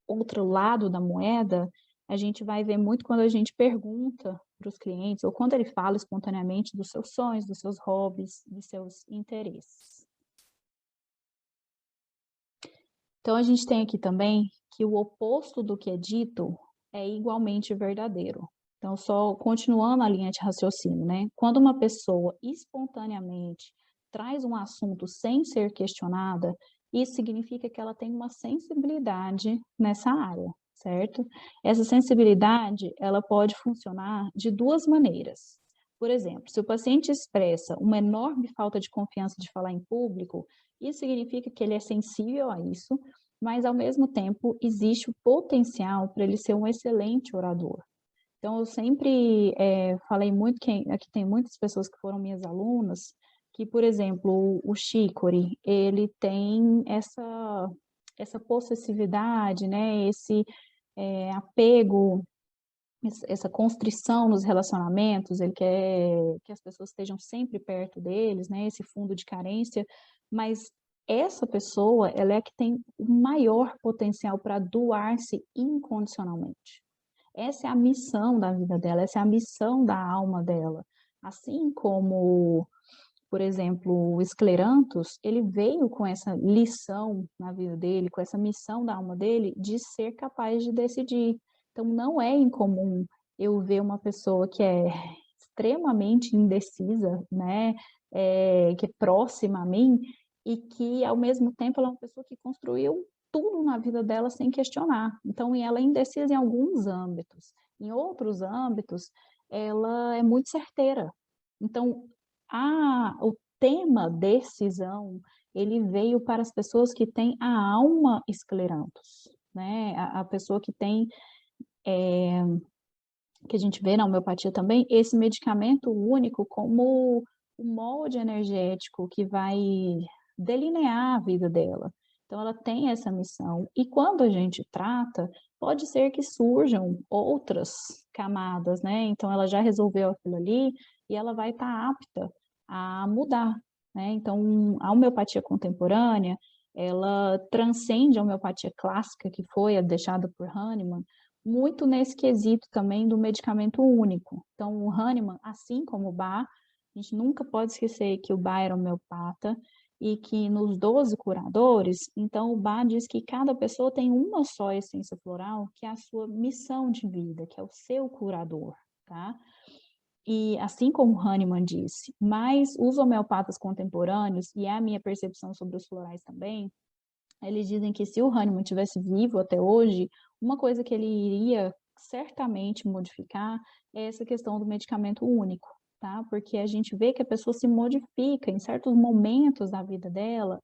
outro lado da moeda, a gente vai ver muito quando a gente pergunta para os clientes, ou quando ele fala espontaneamente dos seus sonhos, dos seus hobbies, dos seus interesses. Então, a gente tem aqui também que o oposto do que é dito é igualmente verdadeiro. Então, só continuando a linha de raciocínio, né? Quando uma pessoa espontaneamente traz um assunto sem ser questionada, isso significa que ela tem uma sensibilidade nessa área, certo? Essa sensibilidade, ela pode funcionar de duas maneiras. Por exemplo, se o paciente expressa uma enorme falta de confiança de falar em público, isso significa que ele é sensível a isso, mas ao mesmo tempo existe o potencial para ele ser um excelente orador. Então, eu sempre falei muito, que aqui tem muitas pessoas que foram minhas alunas, que, por exemplo, o Chicory, ele tem essa possessividade, né, esse apego, essa constrição nos relacionamentos, ele quer que as pessoas estejam sempre perto deles, né, esse fundo de carência, mas essa pessoa, ela é a que tem o maior potencial para doar-se incondicionalmente. Essa é a missão da vida dela, essa é a missão da alma dela. Assim como, por exemplo, o Escleranthus, ele veio com essa lição na vida dele, com essa missão da alma dele de ser capaz de decidir. Então, não é incomum eu ver uma pessoa que é extremamente indecisa, né, que é próxima a mim, e que, ao mesmo tempo, ela é uma pessoa que construiu tudo na vida dela sem questionar. Então, ela é indecisa em alguns âmbitos. Em outros âmbitos, ela é muito certeira. Então, o tema decisão, ele veio para as pessoas que têm a alma escleranthus, né? A pessoa que tem, que a gente vê na homeopatia também, esse medicamento único como o molde energético que vai delinear a vida dela. Então, ela tem essa missão. E quando a gente trata, pode ser que surjam outras camadas, né? Então, ela já resolveu aquilo ali e ela vai estar apta a mudar, né? Então, a homeopatia contemporânea, ela transcende a homeopatia clássica, que foi a deixada por Hahnemann, muito nesse quesito também do medicamento único. Então, o Hahnemann, assim como o Bach, a gente nunca pode esquecer que o Bach era homeopata e que nos 12 curadores, então o Bach diz que cada pessoa tem uma só essência floral, que é a sua missão de vida, que é o seu curador, tá? E assim como Hahnemann disse, mas os homeopatas contemporâneos, e é a minha percepção sobre os florais também, eles dizem que se o Hahnemann tivesse vivo até hoje, uma coisa que ele iria certamente modificar é essa questão do medicamento único, tá? Porque a gente vê que a pessoa se modifica em certos momentos da vida dela,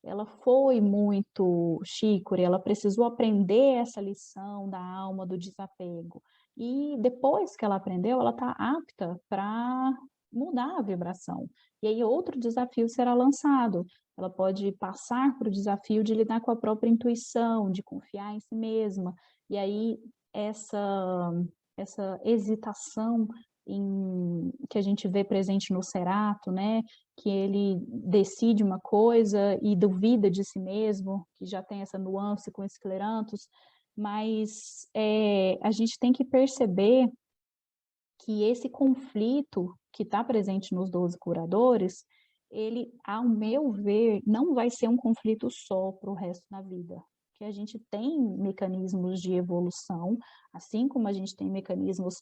ela foi muito chicore, ela precisou aprender essa lição da alma, do desapego. E depois que ela aprendeu, ela está apta para mudar a vibração. E aí outro desafio será lançado. Ela pode passar para o desafio de lidar com a própria intuição, de confiar em si mesma. E aí essa hesitação que a gente vê presente no Cerato, né? Que ele decide uma coisa e duvida de si mesmo, que já tem essa nuance com esclerantos, mas a gente tem que perceber que esse conflito que está presente nos 12 curadores, ele, ao meu ver, não vai ser um conflito só para o resto da vida. Que a gente tem mecanismos de evolução, assim como a gente tem mecanismos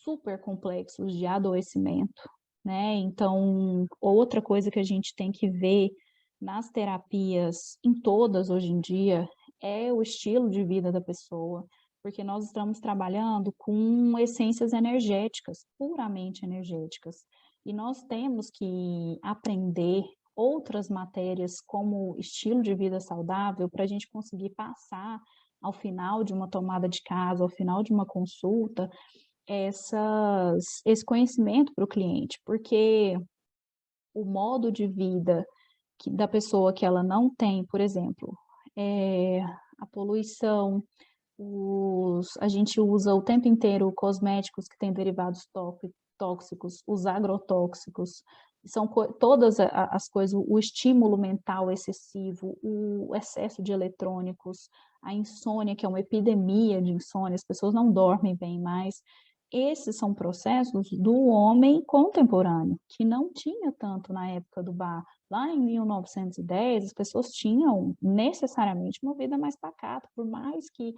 super complexos de adoecimento, né? Então, outra coisa que a gente tem que ver nas terapias, em todas hoje em dia, é o estilo de vida da pessoa, porque nós estamos trabalhando com essências energéticas, puramente energéticas, e nós temos que aprender outras matérias como estilo de vida saudável para a gente conseguir passar ao final de uma tomada de casa, ao final de uma consulta, esse conhecimento para o cliente, porque o modo de vida da pessoa que ela não tem, por exemplo, a poluição, a gente usa o tempo inteiro cosméticos que têm derivados tóxicos, os agrotóxicos, são todas as coisas, o estímulo mental excessivo, o excesso de eletrônicos, a insônia, que é uma epidemia de insônia, as pessoas não dormem bem mais. Esses são processos do homem contemporâneo, que não tinha tanto na época do bar. Lá em 1910, as pessoas tinham necessariamente uma vida mais pacata, por mais que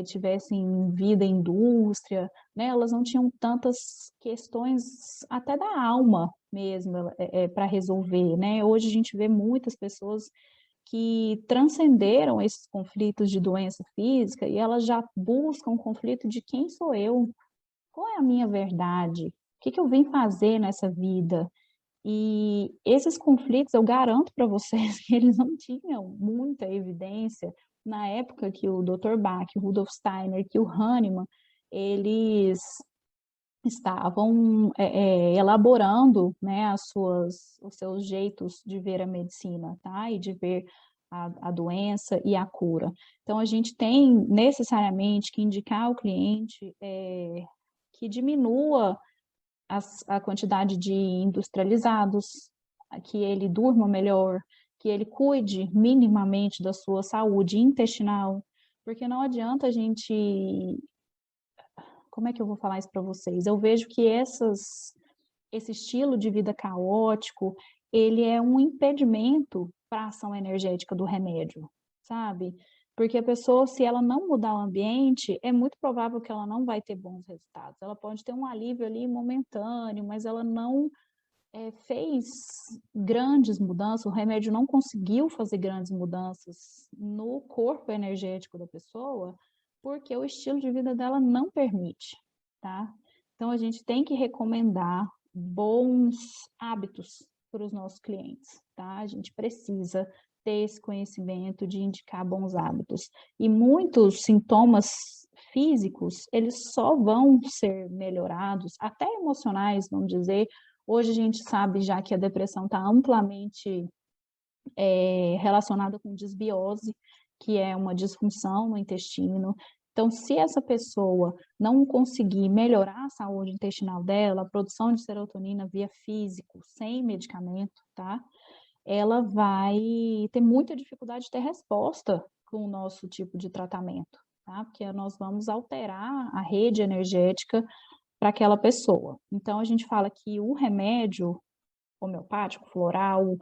tivessem vida em indústria, né, elas não tinham tantas questões até da alma mesmo para resolver, né? Hoje a gente vê muitas pessoas que transcenderam esses conflitos de doença física e elas já buscam o conflito de quem sou eu, qual é a minha verdade, o que eu vim fazer nessa vida. E esses conflitos, eu garanto para vocês que eles não tinham muita evidência na época que o Dr. Bach, o Rudolf Steiner, que o Hahnemann, eles estavam elaborando, né, os seus jeitos de ver a medicina, tá? E de ver a doença e a cura. Então, a gente tem necessariamente que indicar ao cliente que diminua a quantidade de industrializados, que ele durma melhor, que ele cuide minimamente da sua saúde intestinal, porque não adianta a gente... Como é que eu vou falar isso para vocês? Eu vejo que esse estilo de vida caótico, ele é um impedimento para a ação energética do remédio, sabe? Porque a pessoa, se ela não mudar o ambiente, é muito provável que ela não vai ter bons resultados. Ela pode ter um alívio ali momentâneo, mas ela não fez grandes mudanças, o remédio não conseguiu fazer grandes mudanças no corpo energético da pessoa, porque o estilo de vida dela não permite, tá? Então, a gente tem que recomendar bons hábitos para os nossos clientes, tá? A gente precisa ter esse conhecimento de indicar bons hábitos. E muitos sintomas físicos, eles só vão ser melhorados, até emocionais, vamos dizer. Hoje a gente sabe já que a depressão está amplamente relacionada com desbiose, que é uma disfunção no intestino. Então, se essa pessoa não conseguir melhorar a saúde intestinal dela, a produção de serotonina via físico, sem medicamento, tá? Ela vai ter muita dificuldade de ter resposta com o nosso tipo de tratamento, tá? Porque nós vamos alterar a rede energética para aquela pessoa. Então, a gente fala que o remédio homeopático, floral,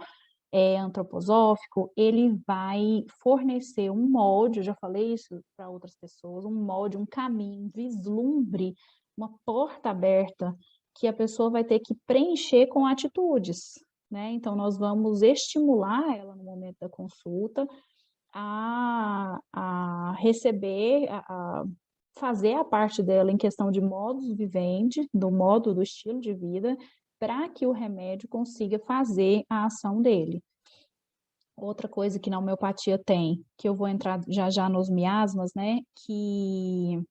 antroposófico, ele vai fornecer um molde, eu já falei isso para outras pessoas, um molde, um caminho, um vislumbre, uma porta aberta que a pessoa vai ter que preencher com atitudes, né? Então, nós vamos estimular ela no momento da consulta a receber, a fazer a parte dela em questão de modus vivendi, do modo, do estilo de vida, para que o remédio consiga fazer a ação dele. Outra coisa que na homeopatia tem, que eu vou entrar já já nos miasmas, né, que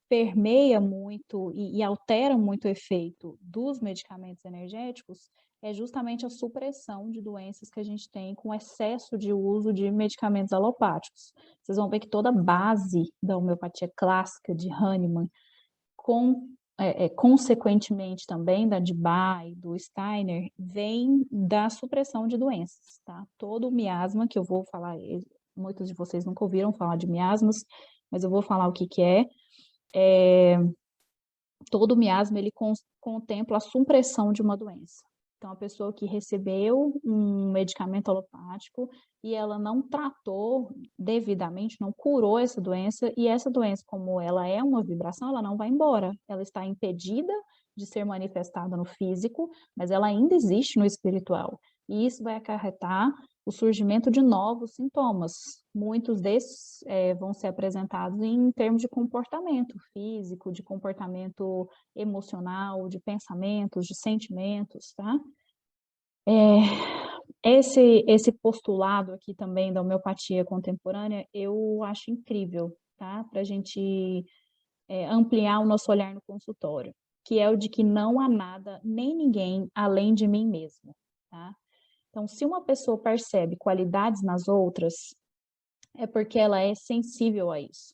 permeia muito e altera muito o efeito dos medicamentos energéticos, é justamente a supressão de doenças que a gente tem com excesso de uso de medicamentos alopáticos. Vocês vão ver que toda a base da homeopatia clássica de Hahnemann consequentemente também da de Bach e do Steiner, vem da supressão de doenças, tá? Todo o miasma que eu vou falar, muitos de vocês nunca ouviram falar de miasmas, mas eu vou falar o que que é. Todo miasma, ele contempla a supressão de uma doença. Então, a pessoa que recebeu um medicamento alopático e ela não tratou devidamente, não curou essa doença, e essa doença, como ela é uma vibração, ela não vai embora. Ela está impedida de ser manifestada no físico, mas ela ainda existe no espiritual. E isso vai acarretar o surgimento de novos sintomas. Muitos desses vão ser apresentados em termos de comportamento físico, de comportamento emocional, de pensamentos, de sentimentos, tá? Esse postulado aqui também da homeopatia contemporânea, eu acho incrível, tá? Para a gente ampliar o nosso olhar no consultório, que é o de que não há nada, nem ninguém, além de mim mesmo, tá? Então, se uma pessoa percebe qualidades nas outras, é porque ela é sensível a isso.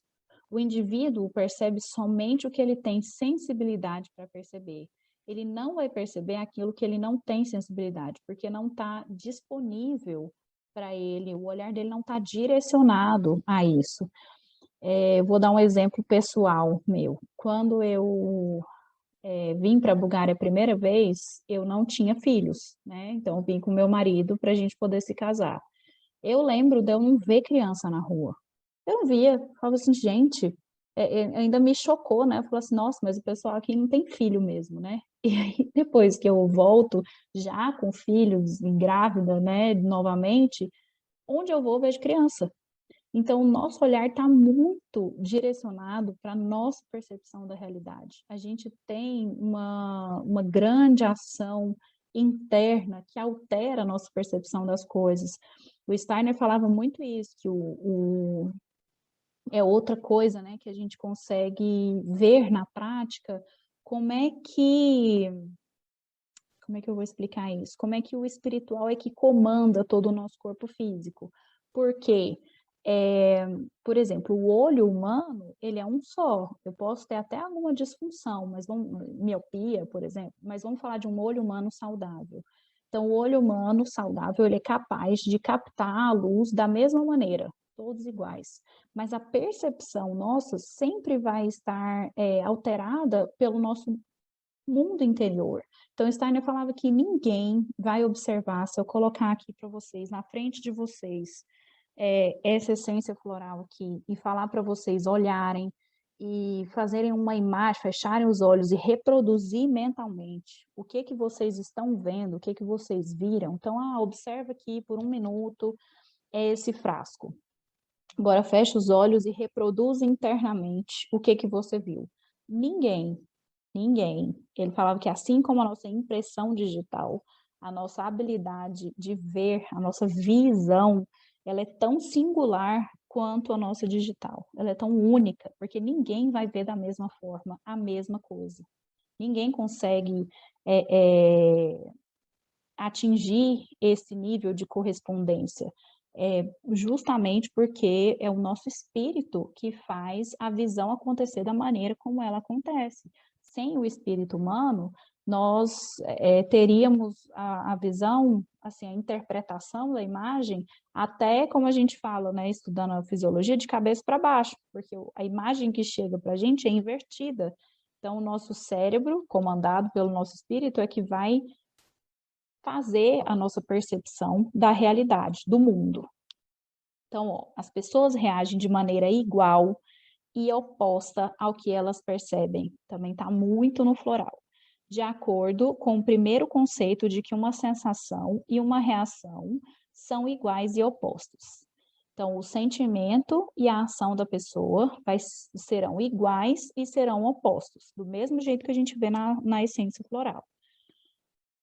O indivíduo percebe somente o que ele tem sensibilidade para perceber. Ele não vai perceber aquilo que ele não tem sensibilidade, porque não está disponível para ele, o olhar dele não está direcionado a isso. Vou dar um exemplo pessoal meu. Quando eu vim para a Bulgária a primeira vez, eu não tinha filhos, né? Então, eu vim com meu marido para a gente poder se casar. Eu lembro de eu não ver criança na rua. Eu não via, falava assim, gente, ainda me chocou, né? Eu falei assim, nossa, mas o pessoal aqui não tem filho mesmo, né? E aí, depois que eu volto, já com filhos, e grávida, né, novamente, onde eu vou, eu vejo criança. Então, o nosso olhar está muito direcionado para a nossa percepção da realidade. A gente tem uma grande ação interna que altera a nossa percepção das coisas. O Steiner falava muito isso, que é outra coisa, né, que a gente consegue ver na prática, como é que eu vou explicar isso? Como é que o espiritual é que comanda todo o nosso corpo físico? Porque, por exemplo, o olho humano, ele é um só. Eu posso ter até alguma disfunção, mas miopia, por exemplo, mas vamos falar de um olho humano saudável. Então, o olho humano saudável, ele é capaz de captar a luz da mesma maneira, todos iguais. Mas a percepção nossa sempre vai estar alterada pelo nosso mundo interior. Então, Steiner falava que ninguém vai observar, se eu colocar aqui para vocês, na frente de vocês, essa essência floral aqui, e falar para vocês olharem e fazerem uma imagem, fecharem os olhos e reproduzir mentalmente o que que vocês estão vendo, o que que vocês viram. Então, observa aqui por 1 minuto esse frasco. Agora, fecha os olhos e reproduz internamente o que que você viu. Ninguém. Ele falava que assim como a nossa impressão digital, a nossa habilidade de ver, a nossa visão, ela é tão singular quanto a nossa digital. Ela é tão única, porque ninguém vai ver da mesma forma a mesma coisa. Ninguém consegue atingir esse nível de correspondência. Justamente porque é o nosso espírito que faz a visão acontecer da maneira como ela acontece. Sem o espírito humano, nós teríamos a visão, assim, a interpretação da imagem, até como a gente fala, né, estudando a fisiologia, de cabeça para baixo, porque a imagem que chega para a gente é invertida. Então, o nosso cérebro, comandado pelo nosso espírito, é que vai fazer a nossa percepção da realidade, do mundo. Então, ó, as pessoas reagem de maneira igual e oposta ao que elas percebem. Também está muito no floral. De acordo com o primeiro conceito de que uma sensação e uma reação são iguais e opostos. Então, o sentimento e a ação da pessoa serão iguais e serão opostos, do mesmo jeito que a gente vê na essência floral.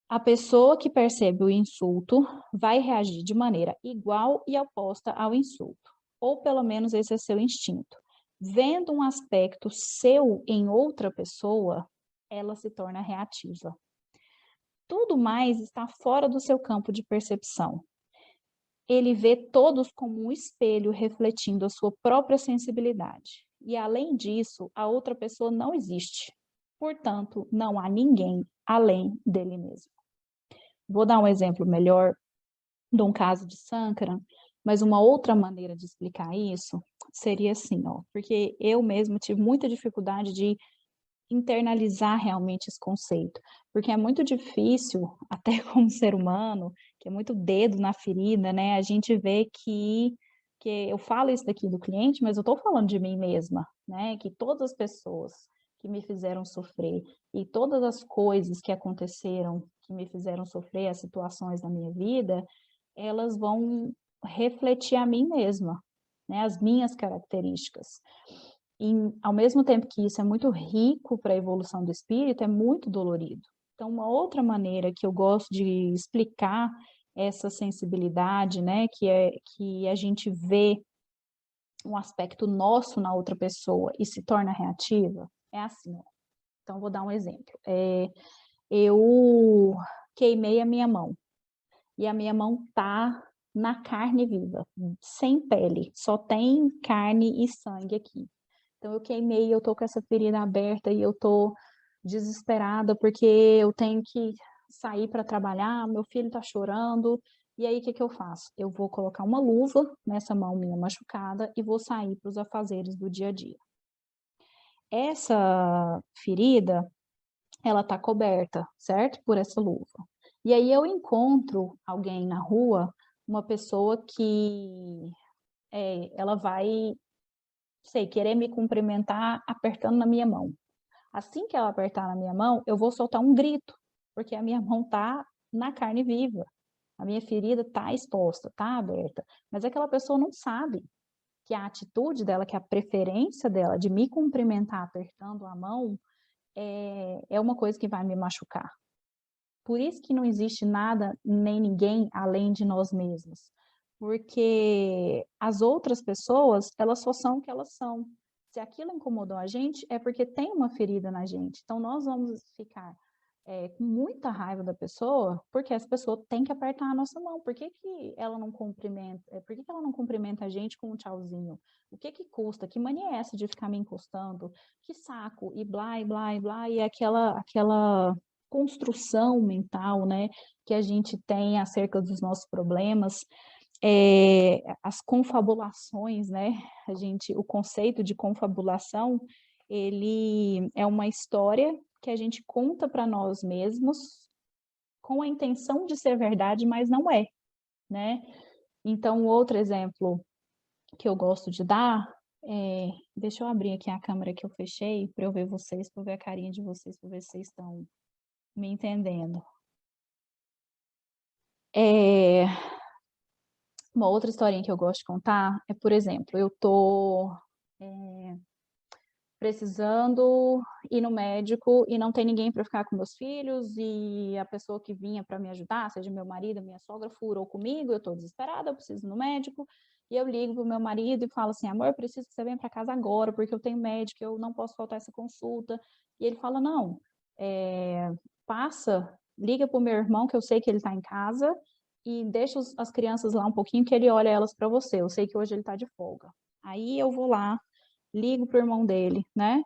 A pessoa que percebe o insulto vai reagir de maneira igual e oposta ao insulto, ou pelo menos esse é seu instinto. Vendo um aspecto seu em outra pessoa, ela se torna reativa. Tudo mais está fora do seu campo de percepção. Ele vê todos como um espelho refletindo a sua própria sensibilidade. E além disso, a outra pessoa não existe. Portanto, não há ninguém além dele mesmo. Vou dar um exemplo melhor de um caso de Sankara, mas uma outra maneira de explicar isso seria assim, ó, porque eu mesma tive muita dificuldade de internalizar realmente esse conceito, porque é muito difícil, até como ser humano, que é muito dedo na ferida, né? A gente vê que eu falo isso daqui do cliente, mas eu estou falando de mim mesma, né? Que todas as pessoas que me fizeram sofrer e todas as coisas que aconteceram que me fizeram sofrer, as situações na minha vida, elas vão refletir a mim mesma, né? As minhas características. E, ao mesmo tempo que isso é muito rico para a evolução do espírito, é muito dolorido. Então, uma outra maneira que eu gosto de explicar essa sensibilidade, né, que é que a gente vê um aspecto nosso na outra pessoa e se torna reativa, é assim, ó. Então, vou dar um exemplo. Eu queimei a minha mão, e a minha mão tá na carne viva, sem pele, só tem carne e sangue aqui. Então, eu queimei, eu tô com essa ferida aberta e eu tô desesperada porque eu tenho que sair para trabalhar, meu filho tá chorando. E aí, o que que eu faço? Eu vou colocar uma luva nessa mão minha machucada e vou sair para os afazeres do dia a dia. Essa ferida, ela tá coberta, certo? Por essa luva. E aí eu encontro alguém na rua, uma pessoa que ela vai sei, querer me cumprimentar apertando na minha mão. Assim que ela apertar na minha mão, eu vou soltar um grito, porque a minha mão tá na carne viva. A minha ferida tá exposta, tá aberta. Mas aquela pessoa não sabe que a atitude dela, que a preferência dela de me cumprimentar apertando a mão é uma coisa que vai me machucar. Por isso que não existe nada nem ninguém além de nós mesmos. Porque as outras pessoas, elas só são o que elas são. Se aquilo incomodou a gente, é porque tem uma ferida na gente. Então, nós vamos ficar com muita raiva da pessoa, porque essa pessoa tem que apertar a nossa mão. Por que que ela não cumprimenta? Por que que ela não cumprimenta a gente com um tchauzinho? O que que custa? Que mania é essa de ficar me encostando? Que saco? E blá, e blá, e blá. E aquela construção mental, né, que a gente tem acerca dos nossos problemas, as confabulações, né, o conceito de confabulação, ele é uma história que a gente conta para nós mesmos com a intenção de ser verdade, mas não é, né? Então, outro exemplo que eu gosto de dar deixa eu abrir aqui a câmera que eu fechei para eu ver vocês, para eu ver a carinha de vocês, para ver se vocês estão me entendendo. Uma outra historinha que eu gosto de contar é, por exemplo, eu tô precisando ir no médico e não tem ninguém para ficar com meus filhos e a pessoa que vinha para me ajudar, seja meu marido, minha sogra, furou comigo, eu tô desesperada, eu preciso ir no médico e eu ligo pro meu marido e falo assim, amor, eu preciso que você venha para casa agora porque eu tenho médico, eu não posso faltar essa consulta. E ele fala, não, passa, liga pro meu irmão que eu sei que ele tá em casa e deixa as crianças lá um pouquinho que ele olha elas para você, eu sei que hoje ele tá de folga. Aí eu vou lá, ligo pro irmão dele, né?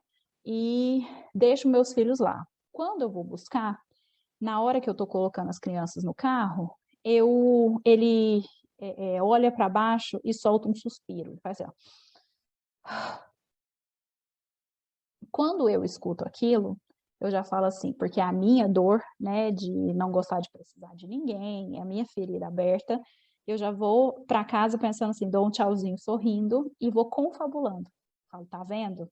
E deixo meus filhos lá. Quando eu vou buscar, na hora que eu tô colocando as crianças no carro, ele olha para baixo e solta um suspiro. Ele faz assim, ó. Quando eu escuto aquilo, eu já falo assim, porque a minha dor, né, de não gostar de precisar de ninguém, a minha ferida aberta, eu já vou para casa pensando assim, dou um tchauzinho sorrindo e vou confabulando. Falo, tá vendo?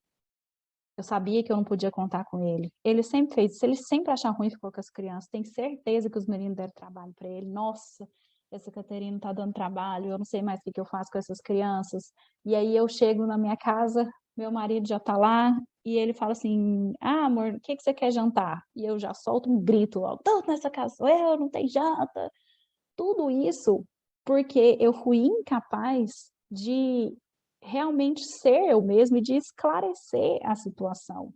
Eu sabia que eu não podia contar com ele. Ele sempre fez isso, ele sempre achava ruim ficar com as crianças. Tenho certeza que os meninos deram trabalho para ele. Nossa, essa Caterina tá dando trabalho, eu não sei mais o que eu faço com essas crianças. E aí eu chego na minha casa, meu marido já tá lá, e ele fala assim, ah, amor, o que você quer jantar? E eu já solto um grito logo, tudo nessa casa sou eu, não tem janta. Tudo isso porque eu fui incapaz de realmente ser eu mesma e de esclarecer a situação.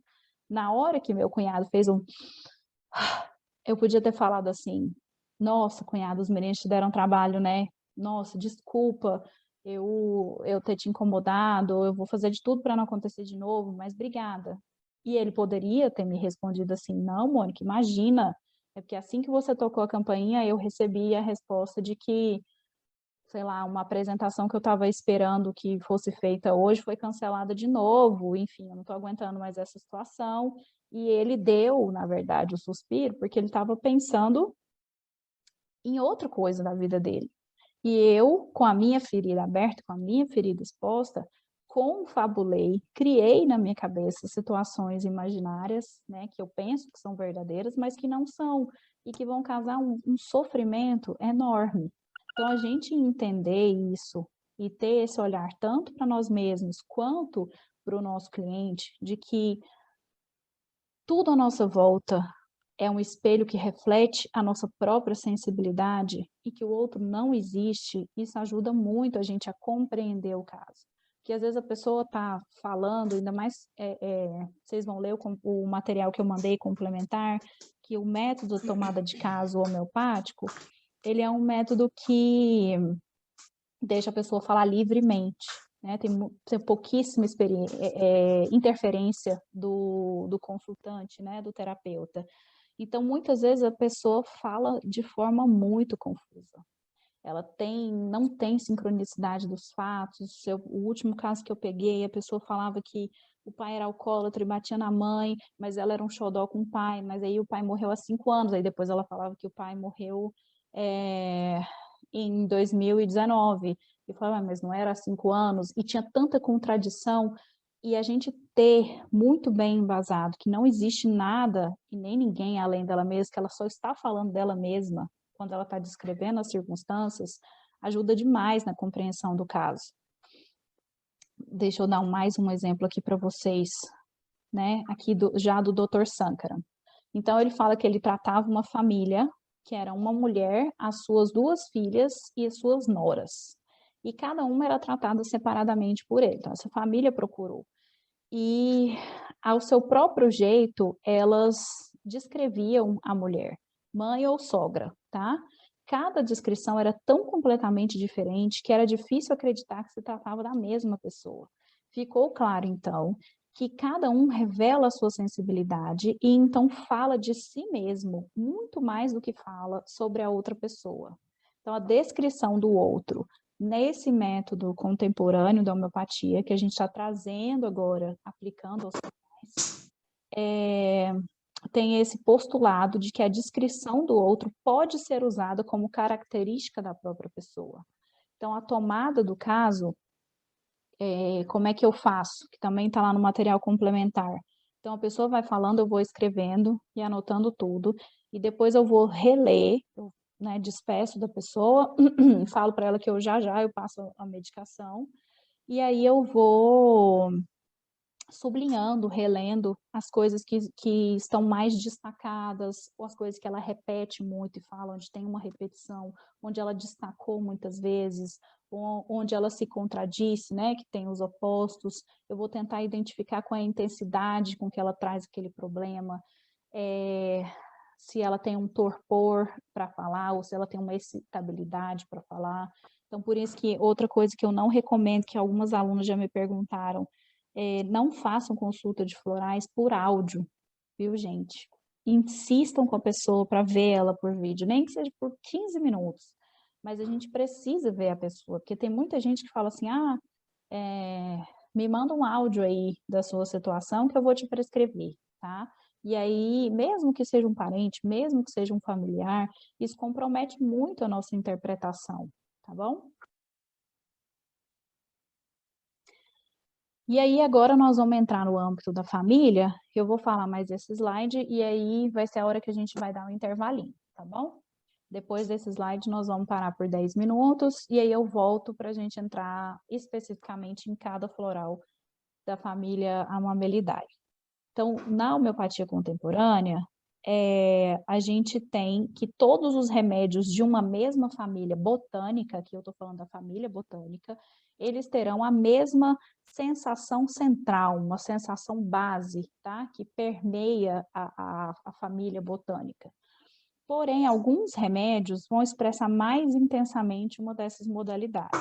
Na hora que meu cunhado fez eu podia ter falado assim, nossa, cunhado, os meninos te deram trabalho, né? Nossa, desculpa eu ter te incomodado, eu vou fazer de tudo para não acontecer de novo, mas obrigada. E ele poderia ter me respondido assim, não, Mônica, imagina, é porque assim que você tocou a campainha, eu recebi a resposta de que, sei lá, uma apresentação que eu estava esperando que fosse feita hoje foi cancelada de novo, enfim, eu não estou aguentando mais essa situação. E ele deu, na verdade, o suspiro, porque ele estava pensando em outra coisa da vida dele. E eu, com a minha ferida aberta, com a minha ferida exposta, confabulei, criei na minha cabeça situações imaginárias, né, que eu penso que são verdadeiras, mas que não são, e que vão causar um sofrimento enorme. Então, a gente entender isso e ter esse olhar tanto para nós mesmos quanto para o nosso cliente, de que tudo à nossa volta é um espelho que reflete a nossa própria sensibilidade e que o outro não existe, isso ajuda muito a gente a compreender o caso. Porque às vezes a pessoa está falando, ainda mais, vocês vão ler o material que eu mandei complementar, que o método de tomada de caso homeopático, ele é um método que deixa a pessoa falar livremente, né? Tem pouquíssima interferência do consultante, né? Do terapeuta. Então, muitas vezes a pessoa fala de forma muito confusa. Ela não tem sincronicidade dos fatos. O último caso que eu peguei, a pessoa falava que o pai era alcoólatra e batia na mãe, mas ela era um xodó com o pai, mas aí o pai morreu há 5 anos, aí depois ela falava que o pai morreu em 2019. Eu falava, mas não era há 5 anos? E tinha tanta contradição. E a gente ter muito bem embasado que não existe nada e nem ninguém além dela mesma, que ela só está falando dela mesma quando ela está descrevendo as circunstâncias, ajuda demais na compreensão do caso. Deixa eu dar mais um exemplo aqui para vocês, né? Aqui já do Dr. Sankara. Então, ele fala que ele tratava uma família, que era uma mulher, as suas 2 filhas e as suas noras. E cada uma era tratada separadamente por ele. Então, essa família procurou. E, ao seu próprio jeito, elas descreviam a mulher, mãe ou sogra, tá? Cada descrição era tão completamente diferente que era difícil acreditar que se tratava da mesma pessoa. Ficou claro, então, que cada um revela a sua sensibilidade e então fala de si mesmo muito mais do que fala sobre a outra pessoa. Então, a descrição do outro nesse método contemporâneo da homeopatia, que a gente está trazendo agora, aplicando aos canais, tem esse postulado de que a descrição do outro pode ser usada como característica da própria pessoa. Então, a tomada do caso, como é que eu faço? Que também está lá no material complementar. Então, a pessoa vai falando, eu vou escrevendo e anotando tudo, e depois eu vou reler, né, despeço da pessoa, falo para ela que eu já eu passo a medicação, e aí eu vou sublinhando, relendo as coisas que estão mais destacadas, ou as coisas que ela repete muito e fala, onde tem uma repetição, onde ela destacou muitas vezes, onde ela se contradisse, né, que tem os opostos. Eu vou tentar identificar com a intensidade com que ela traz aquele problema, se ela tem um torpor para falar, ou se ela tem uma excitabilidade para falar. Então, por isso que outra coisa que eu não recomendo, que algumas alunas já me perguntaram, não façam consulta de florais por áudio, viu, gente? Insistam com a pessoa para ver ela por vídeo, nem que seja por 15 minutos. Mas a gente precisa ver a pessoa, porque tem muita gente que fala assim, me manda um áudio aí da sua situação que eu vou te prescrever, tá? E aí, mesmo que seja um parente, mesmo que seja um familiar, isso compromete muito a nossa interpretação, tá bom? E aí, agora nós vamos entrar no âmbito da família, eu vou falar mais desse slide, e aí vai ser a hora que a gente vai dar um intervalinho, tá bom? Depois desse slide, nós vamos parar por 10 minutos, e aí eu volto para a gente entrar especificamente em cada floral da família Amabilidade. Então, na homeopatia contemporânea, a gente tem que todos os remédios de uma mesma família botânica, aqui eu estou falando da família botânica, eles terão a mesma sensação central, uma sensação base, tá? Que permeia a família botânica. Porém, alguns remédios vão expressar mais intensamente uma dessas modalidades.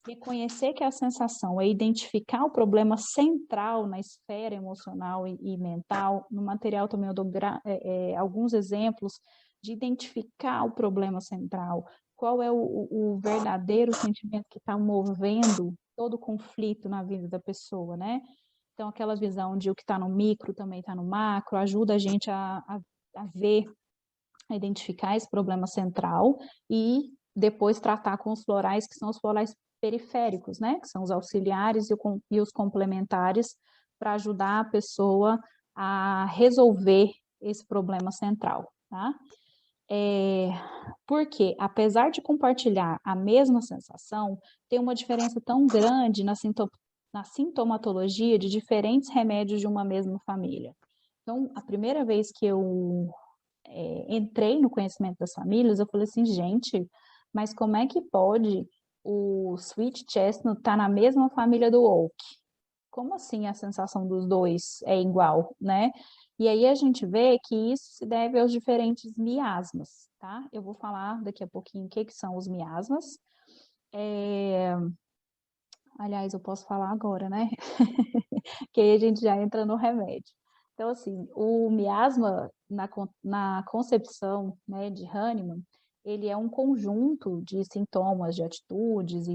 reconhecer que a sensação é identificar o problema central na esfera emocional e mental. No material também eu dou alguns exemplos de identificar o problema central. Qual é o verdadeiro sentimento que está movendo todo o conflito na vida da pessoa, né? Então, aquela visão de o que está no micro também está no macro, ajuda a gente a ver, a identificar esse problema central e depois tratar com os florais, que são os florais periféricos, né? Que são os auxiliares e os complementares, para ajudar a pessoa a resolver esse problema central, tá? Porque, apesar de compartilhar a mesma sensação, tem uma diferença tão grande na sintomatologia de diferentes remédios de uma mesma família. Então, a primeira vez que eu entrei no conhecimento das famílias, eu falei assim, gente, mas como é que pode o Sweet Chestnut estar na mesma família do Oak? Como assim a sensação dos dois é igual, né? E aí a gente vê que isso se deve aos diferentes miasmas, tá? Eu vou falar daqui a pouquinho o que são os miasmas. Aliás, eu posso falar agora, né? Que aí a gente já entra no remédio. Então, assim, o miasma, na concepção, né, de Hahnemann, ele é um conjunto de sintomas, de atitudes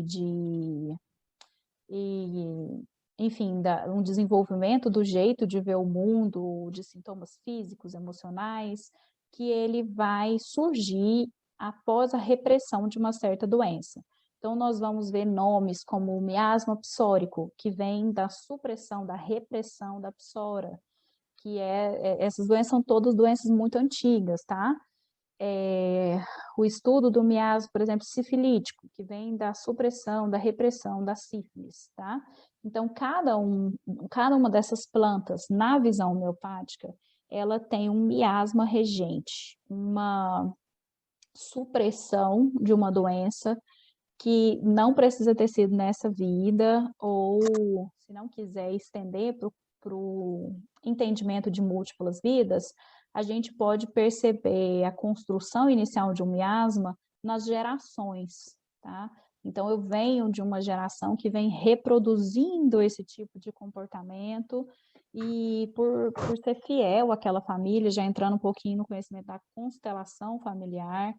enfim, um desenvolvimento do jeito de ver o mundo, de sintomas físicos, emocionais, que ele vai surgir após a repressão de uma certa doença. Então, nós vamos ver nomes como o miasma psórico, que vem da supressão, da repressão da psora, que essas doenças são todas doenças muito antigas, tá? O estudo do miasma, por exemplo, sifilítico, que vem da supressão, da repressão da sífilis, tá? Então, cada uma dessas plantas, na visão homeopática, ela tem um miasma regente, uma supressão de uma doença que não precisa ter sido nessa vida, ou se não quiser estender para o entendimento de múltiplas vidas, a gente pode perceber a construção inicial de um miasma nas gerações, tá? Então, eu venho de uma geração que vem reproduzindo esse tipo de comportamento e por ser fiel àquela família, já entrando um pouquinho no conhecimento da constelação familiar,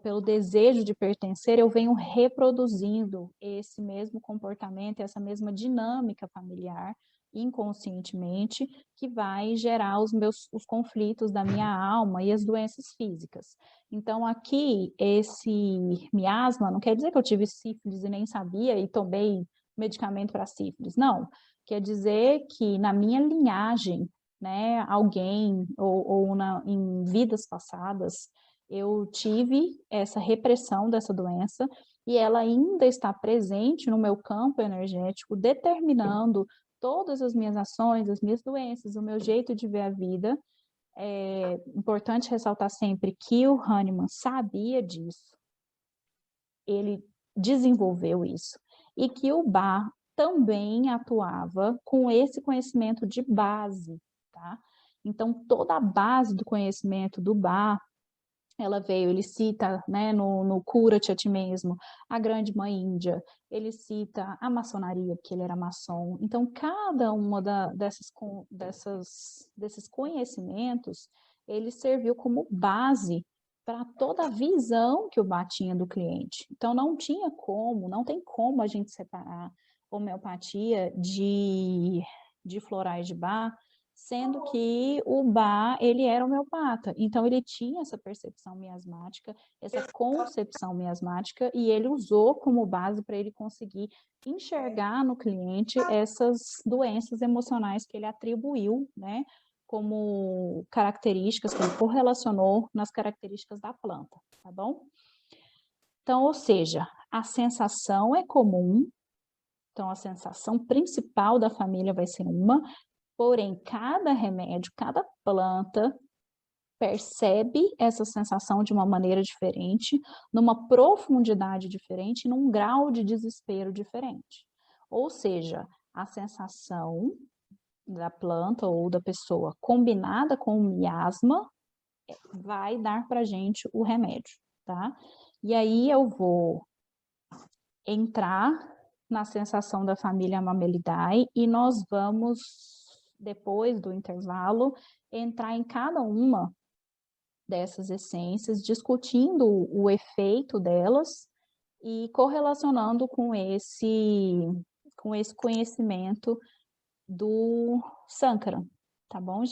pelo desejo de pertencer, eu venho reproduzindo esse mesmo comportamento, essa mesma dinâmica familiar, inconscientemente, que vai gerar os conflitos da minha alma e as doenças físicas. Então, aqui, esse miasma, não quer dizer que eu tive sífilis e nem sabia e tomei medicamento para sífilis, não. Quer dizer que na minha linhagem, né, alguém, em vidas passadas, eu tive essa repressão dessa doença e ela ainda está presente no meu campo energético, determinando todas as minhas ações, as minhas doenças, o meu jeito de ver a vida. É importante ressaltar sempre que o Hahnemann sabia disso, ele desenvolveu isso, e que o Bach também atuava com esse conhecimento de base, tá? Então, toda a base do conhecimento do Bach, ela veio, ele cita, né, no Cura-te a ti mesmo, a grande mãe índia, ele cita a maçonaria, porque ele era maçom. Então, cada uma desses conhecimentos, ele serviu como base para toda a visão que o Bach tinha do cliente. Então, não tem como a gente separar homeopatia de florais de Bach, sendo que o Bach, ele era homeopata, então ele tinha essa percepção miasmática, essa concepção miasmática, e ele usou como base para ele conseguir enxergar no cliente essas doenças emocionais que ele atribuiu, né, como características, que ele correlacionou nas características da planta, tá bom? Então, ou seja, a sensação é comum, então a sensação principal da família vai ser uma, porém, cada remédio, cada planta percebe essa sensação de uma maneira diferente, numa profundidade diferente, num grau de desespero diferente. Ou seja, a sensação da planta ou da pessoa combinada com o miasma vai dar para a gente o remédio, tá? E aí eu vou entrar na sensação da família Mamelidae e nós vamos, depois do intervalo, entrar em cada uma dessas essências, discutindo o efeito delas e correlacionando com esse conhecimento do Sankara, tá bom,